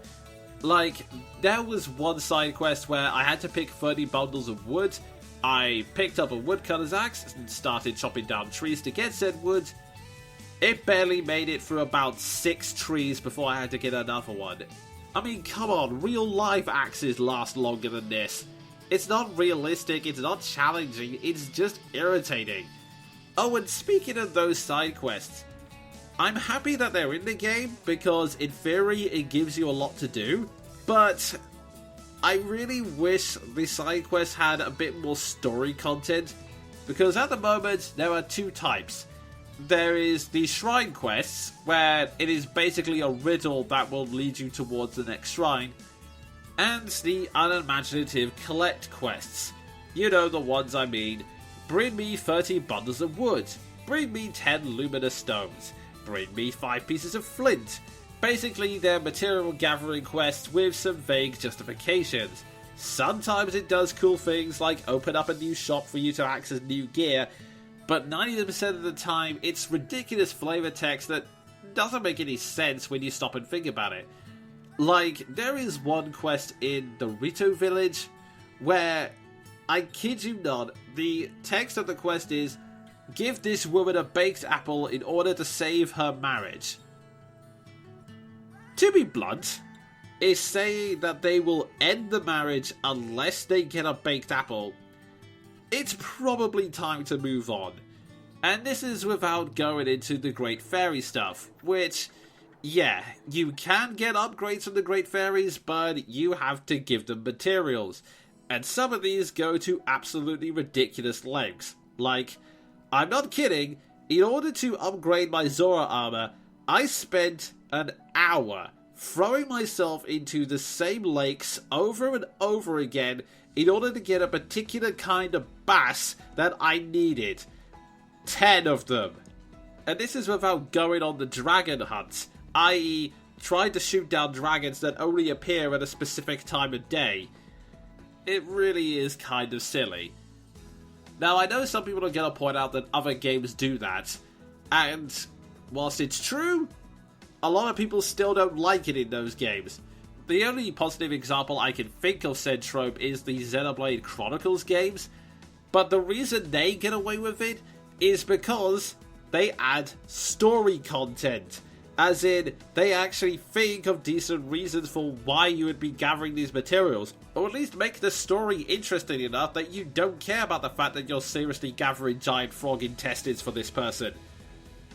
Speaker 1: Like, there was one side quest where I had to pick 30 bundles of wood. I picked up a woodcutter's axe and started chopping down trees to get said wood. It barely made it through about 6 trees before I had to get another one. I mean, come on, real life axes last longer than this. It's not realistic, it's not challenging, it's just irritating. Oh, and speaking of those side quests, I'm happy that they're in the game because in theory it gives you a lot to do, but I really wish the side quests had a bit more story content, because at the moment there are 2 types. There is the shrine quests, where it is basically a riddle that will lead you towards the next shrine, and the unimaginative collect quests. You know the ones I mean. Bring me 30 bundles of wood. Bring me 10 luminous stones. Bring me 5 pieces of flint. Basically, they're material gathering quests with some vague justifications. Sometimes it does cool things like open up a new shop for you to access new gear, but 90% of the time it's ridiculous flavor text that doesn't make any sense when you stop and think about it. Like, there is one quest in the Rito village where, I kid you not, the text of the quest is, give this woman a baked apple in order to save her marriage. To be blunt, is saying that they will end the marriage unless they get a baked apple. It's probably time to move on. And this is without going into the Great Fairy stuff, which, yeah, you can get upgrades from the Great Fairies, but you have to give them materials. And some of these go to absolutely ridiculous lengths. Like, I'm not kidding, in order to upgrade my Zora armor, I spent an hour throwing myself into the same lakes over and over again in order to get a particular kind of bass that I needed. 10 of them. And this is without going on the dragon hunt, i.e. trying to shoot down dragons that only appear at a specific time of day. it really is kind of silly. Now, I know some people are going to point out that other games do that, and whilst it's true, a lot of people still don't like it in those games. The only positive example I can think of said trope is the Xenoblade Chronicles games, but the reason they get away with it is because they add story content. As in, they actually think of decent reasons for why you would be gathering these materials, or at least make the story interesting enough that you don't care about the fact that you're seriously gathering giant frog intestines for this person.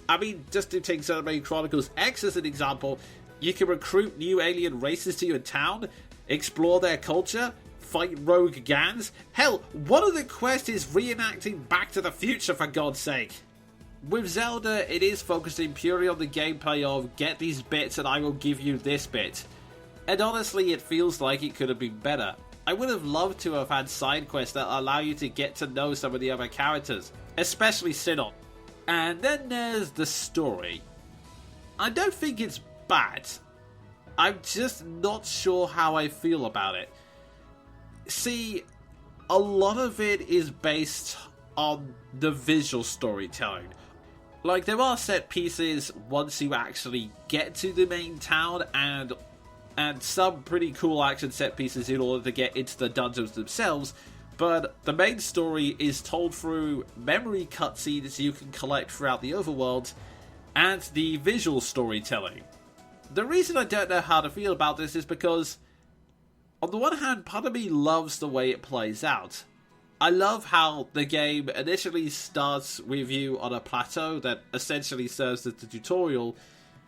Speaker 1: I mean, just to take Xenoblade Chronicles X as an example, you can recruit new alien races to your town, explore their culture, fight rogue gangs. Hell, one of the quests is reenacting Back to the Future, for God's sake. With Zelda, it is focusing purely on the gameplay of get these bits and I will give you this bit. And honestly, it feels like it could have been better. I would have loved to have had side quests that allow you to get to know some of the other characters, especially Sinon. And then there's the story. I don't think it's bad. I'm just not sure how I feel about it. See, a lot of it is based on the visual storytelling. Like, there are set pieces once you actually get to the main town, and some pretty cool action set pieces in order to get into the dungeons themselves, but the main story is told through memory cutscenes you can collect throughout the overworld, and the visual storytelling. The reason I don't know how to feel about this is because, on the one hand, part of me loves the way it plays out. I love how the game initially starts with you on a plateau that essentially serves as the tutorial,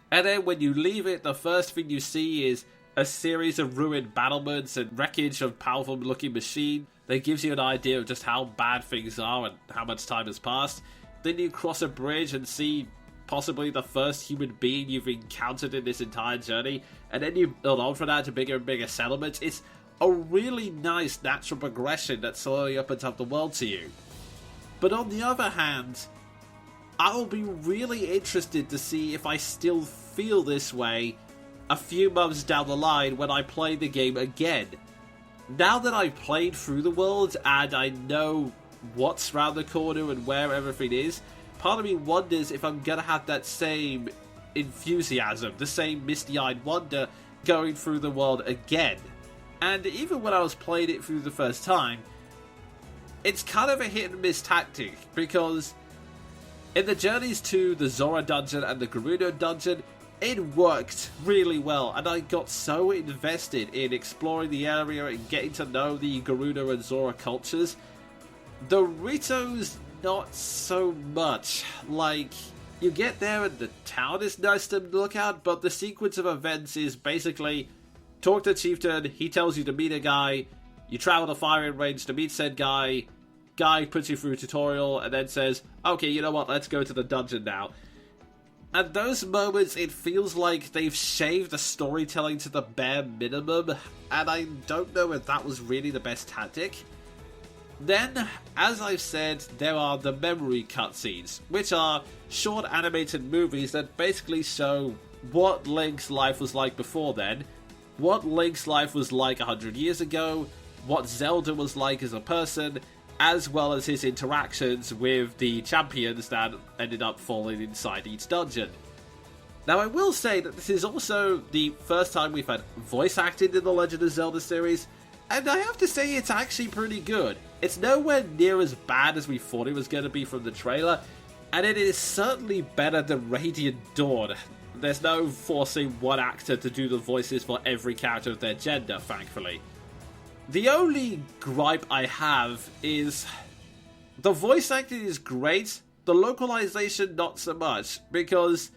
Speaker 1: and then when you leave it, the first thing you see is a series of ruined battlements and wreckage of powerful looking machine that gives you an idea of just how bad things are and how much time has passed. Then you cross a bridge and see possibly the first human being you've encountered in this entire journey, and then you build on from that to bigger and bigger settlements. It's a really nice natural progression that slowly opens up the world to you. But on the other hand, I will be really interested to see if I still feel this way a few months down the line when I play the game again. Now that I've played through the world and I know what's around the corner and where everything is, part of me wonders if I'm gonna have that same enthusiasm, the same misty-eyed wonder going through the world again. And even when I was playing it through the first time, it's kind of a hit and miss tactic, because in the journeys to the Zora dungeon and the Gerudo dungeon, it worked really well, and I got so invested in exploring the area and getting to know the Gerudo and Zora cultures. The Ritos, not so much. Like, you get there and the town is nice to look at, but the sequence of events is basically talk to Chieftain, he tells you to meet a guy, you travel to Fire Range to meet said guy puts you through a tutorial, and then says, okay, you know what, let's go to the dungeon now. At those moments, it feels like they've shaved the storytelling to the bare minimum, and I don't know if that was really the best tactic. Then, as I've said, there are the memory cutscenes, which are short animated movies that basically show what Link's life was like before then, what Link's life was like 100 years ago, what Zelda was like as a person, as well as his interactions with the champions that ended up falling inside each dungeon. Now, I will say that this is also the first time we've had voice acting in the Legend of Zelda series, and I have to say it's actually pretty good. It's nowhere near as bad as we thought it was going to be from the trailer, and it is certainly better than Radiant Dawn. There's no forcing one actor to do the voices for every character of their gender, thankfully. The only gripe I have is the voice acting is great, the localization not so much, because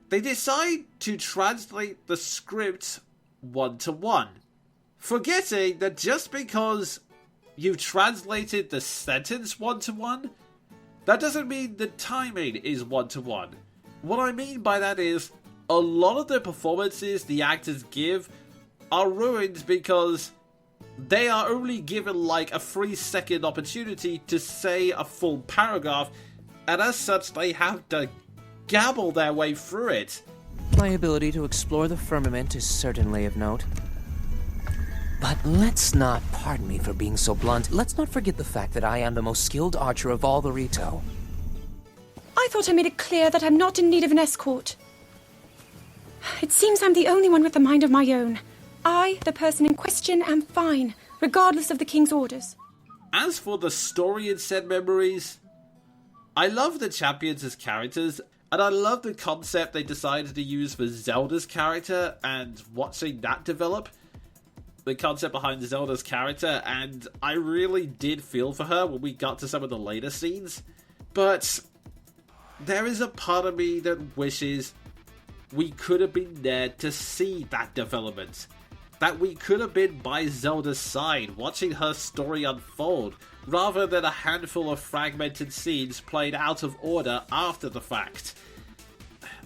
Speaker 1: they decide to translate the script one-to-one, forgetting that just because you've translated the sentence one-to-one, that doesn't mean the timing is one-to-one. What I mean by that is, a lot of the performances the actors give are ruined because they are only given like a 3-second opportunity to say a full paragraph, and as such they have to gabble their way through it.
Speaker 9: My ability to explore the firmament is certainly of note. But let's not, pardon me for being so blunt, let's not forget the fact that I am the most skilled archer of all the Rito.
Speaker 10: I thought I made it clear that I'm not in need of an escort. It seems I'm the only one with a mind of my own. I, the person in question, am fine, regardless of the king's orders.
Speaker 1: As for the story in said memories, I love the champions as characters, and I love the concept they decided to use for Zelda's character and watching that develop. The concept behind Zelda's character, and I really did feel for her when we got to some of the later scenes. But there is a part of me that wishes we could have been there to see that development. That we could have been by Zelda's side, watching her story unfold, rather than a handful of fragmented scenes played out of order after the fact.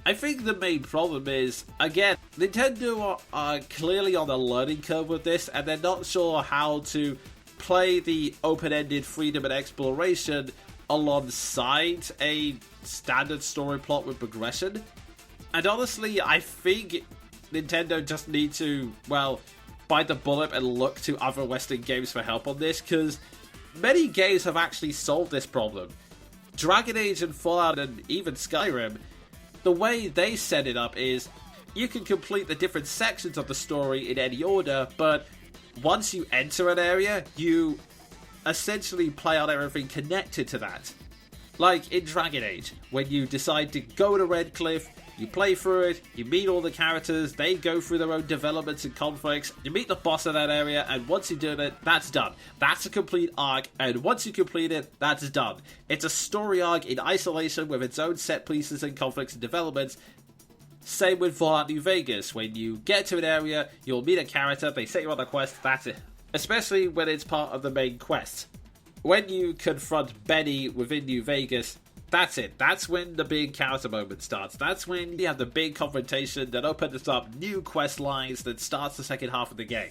Speaker 1: I think the main problem is, again, Nintendo are clearly on a learning curve with this, and they're not sure how to play the open-ended freedom and exploration alongside a standard story plot with progression. And honestly, I think Nintendo just need to, well, bite the bullet and look to other Western games for help on this, because many games have actually solved this problem. Dragon Age and Fallout and even Skyrim, the way they set it up is you can complete the different sections of the story in any order, but once you enter an area, you essentially play out everything connected to that. Like in Dragon Age, when you decide to go to Red Cliff, you play through it, you meet all the characters, they go through their own developments and conflicts, you meet the boss of that area, and once you do it, that's done. That's a complete arc, and once you complete it, that's done. It's a story arc in isolation with its own set pieces and conflicts and developments. Same with Fallout New Vegas. When you get to an area, you'll meet a character, they set you on a quest, that's it. Especially when it's part of the main quest. When you confront Benny within New Vegas, that's it. That's when the big character moment starts. That's when you have the big confrontation that opens up new quest lines that starts the second half of the game.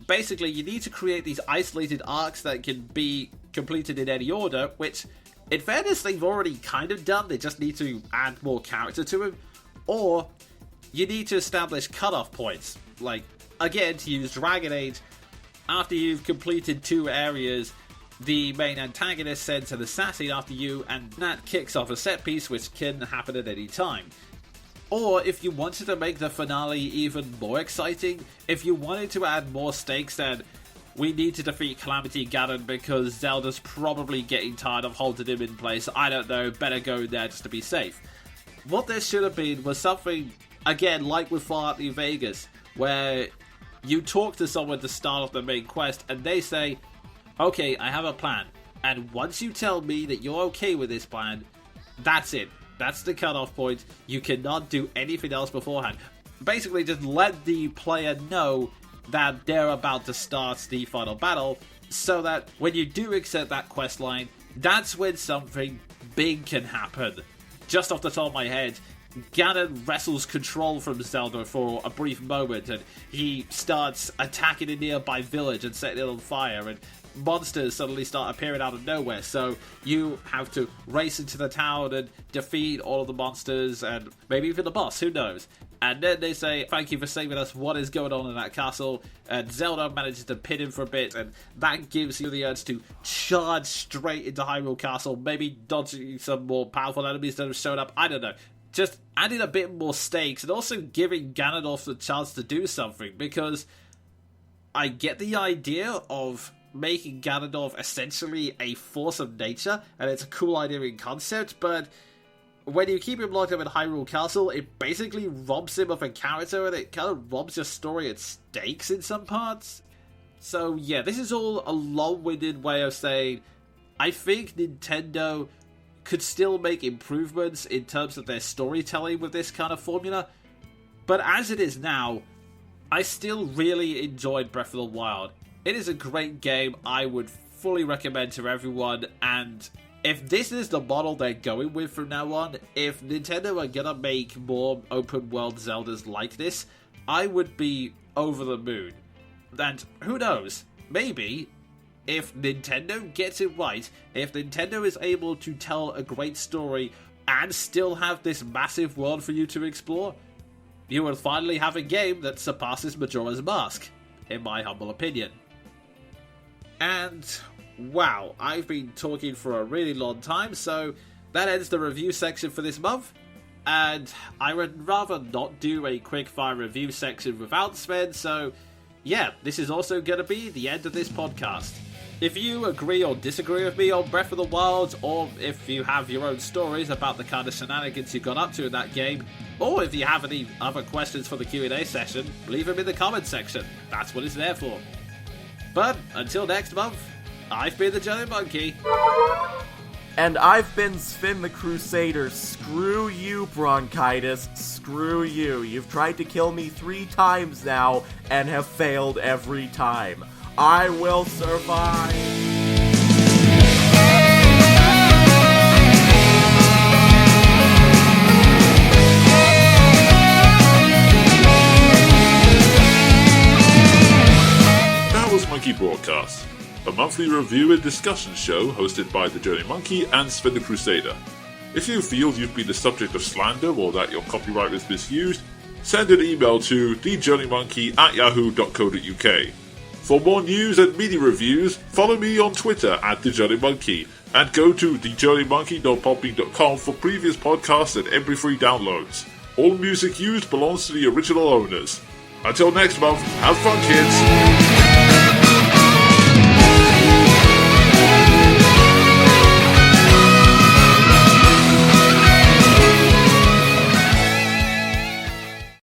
Speaker 1: Basically, you need to create these isolated arcs that can be completed in any order, which, in fairness, they've already kind of done. They just need to add more character to them. Or, you need to establish cutoff points. Like, again, to use Dragon Age, after you've completed 2 areas, the main antagonist sends an assassin after you, and that kicks off a set piece which can happen at any time. Or, if you wanted to make the finale even more exciting, if you wanted to add more stakes, then we need to defeat Calamity Ganon because Zelda's probably getting tired of holding him in place. I don't know, better go there just to be safe. What there should have been was something, again, like with Fallout New Vegas, where you talk to someone to start off the main quest, and they say, okay, I have a plan, and once you tell me that you're okay with this plan, that's it. That's the cutoff point. You cannot do anything else beforehand. Basically, just let the player know that they're about to start the final battle, so that when you do accept that quest line, that's when something big can happen. Just off the top of my head, Ganon wrestles control from Zelda for a brief moment, and he starts attacking a nearby village and setting it on fire, and monsters suddenly start appearing out of nowhere, so you have to race into the town and defeat all of the monsters, and maybe even the boss, who knows. And then they say, thank you for saving us, what is going on in that castle? And Zelda manages to pin him for a bit, and that gives you the urge to charge straight into Hyrule Castle, maybe dodging some more powerful enemies that have shown up, I don't know. Just adding a bit more stakes, and also giving Ganondorf the chance to do something, because I get the idea of making Ganondorf essentially a force of nature, and it's a cool idea in concept, but when you keep him locked up in Hyrule Castle, it basically robs him of a character, and it kind of robs your story at stakes in some parts. So yeah, this is all a long-winded way of saying, I think Nintendo could still make improvements in terms of their storytelling with this kind of formula, but as it is now, I still really enjoyed Breath of the Wild. It is a great game I would fully recommend to everyone, and if this is the model they're going with from now on, if Nintendo are gonna make more open world Zeldas like this, I would be over the moon. And who knows, maybe if Nintendo gets it right, if Nintendo is able to tell a great story and still have this massive world for you to explore, you will finally have a game that surpasses Majora's Mask. in my humble opinion. And wow, I've been talking for a really long time, so that ends the review section for this month. And I would rather not do a quick-fire review section without Sven, so yeah, this is also going to be the end of this podcast. If you agree or disagree with me on Breath of the Wild, or if you have your own stories about the kind of shenanigans you got up to in that game, or if you have any other questions for the Q&A session, leave them in the comments section. That's what it's there for. But until next month, I've been the Jonin Monkey.
Speaker 2: And I've been Sven the Crusader. Screw you, bronchitis. Screw you. You've tried to kill me 3 times now and have failed every time. I will survive.
Speaker 4: That was Monkey Broadcast, a monthly review and discussion show hosted by the Jonin Monkey and Sven the Crusader. If you feel you've been the subject of slander or that your copyright was misused, send an email to thejoninmonkey@yahoo.co.uk. For more news and media reviews, follow me on Twitter @thejoninmonkey, and go to thejoninmonkey.podbean.com for previous podcasts and MP3 downloads. All music used belongs to the original owners. Until next month, have fun, kids!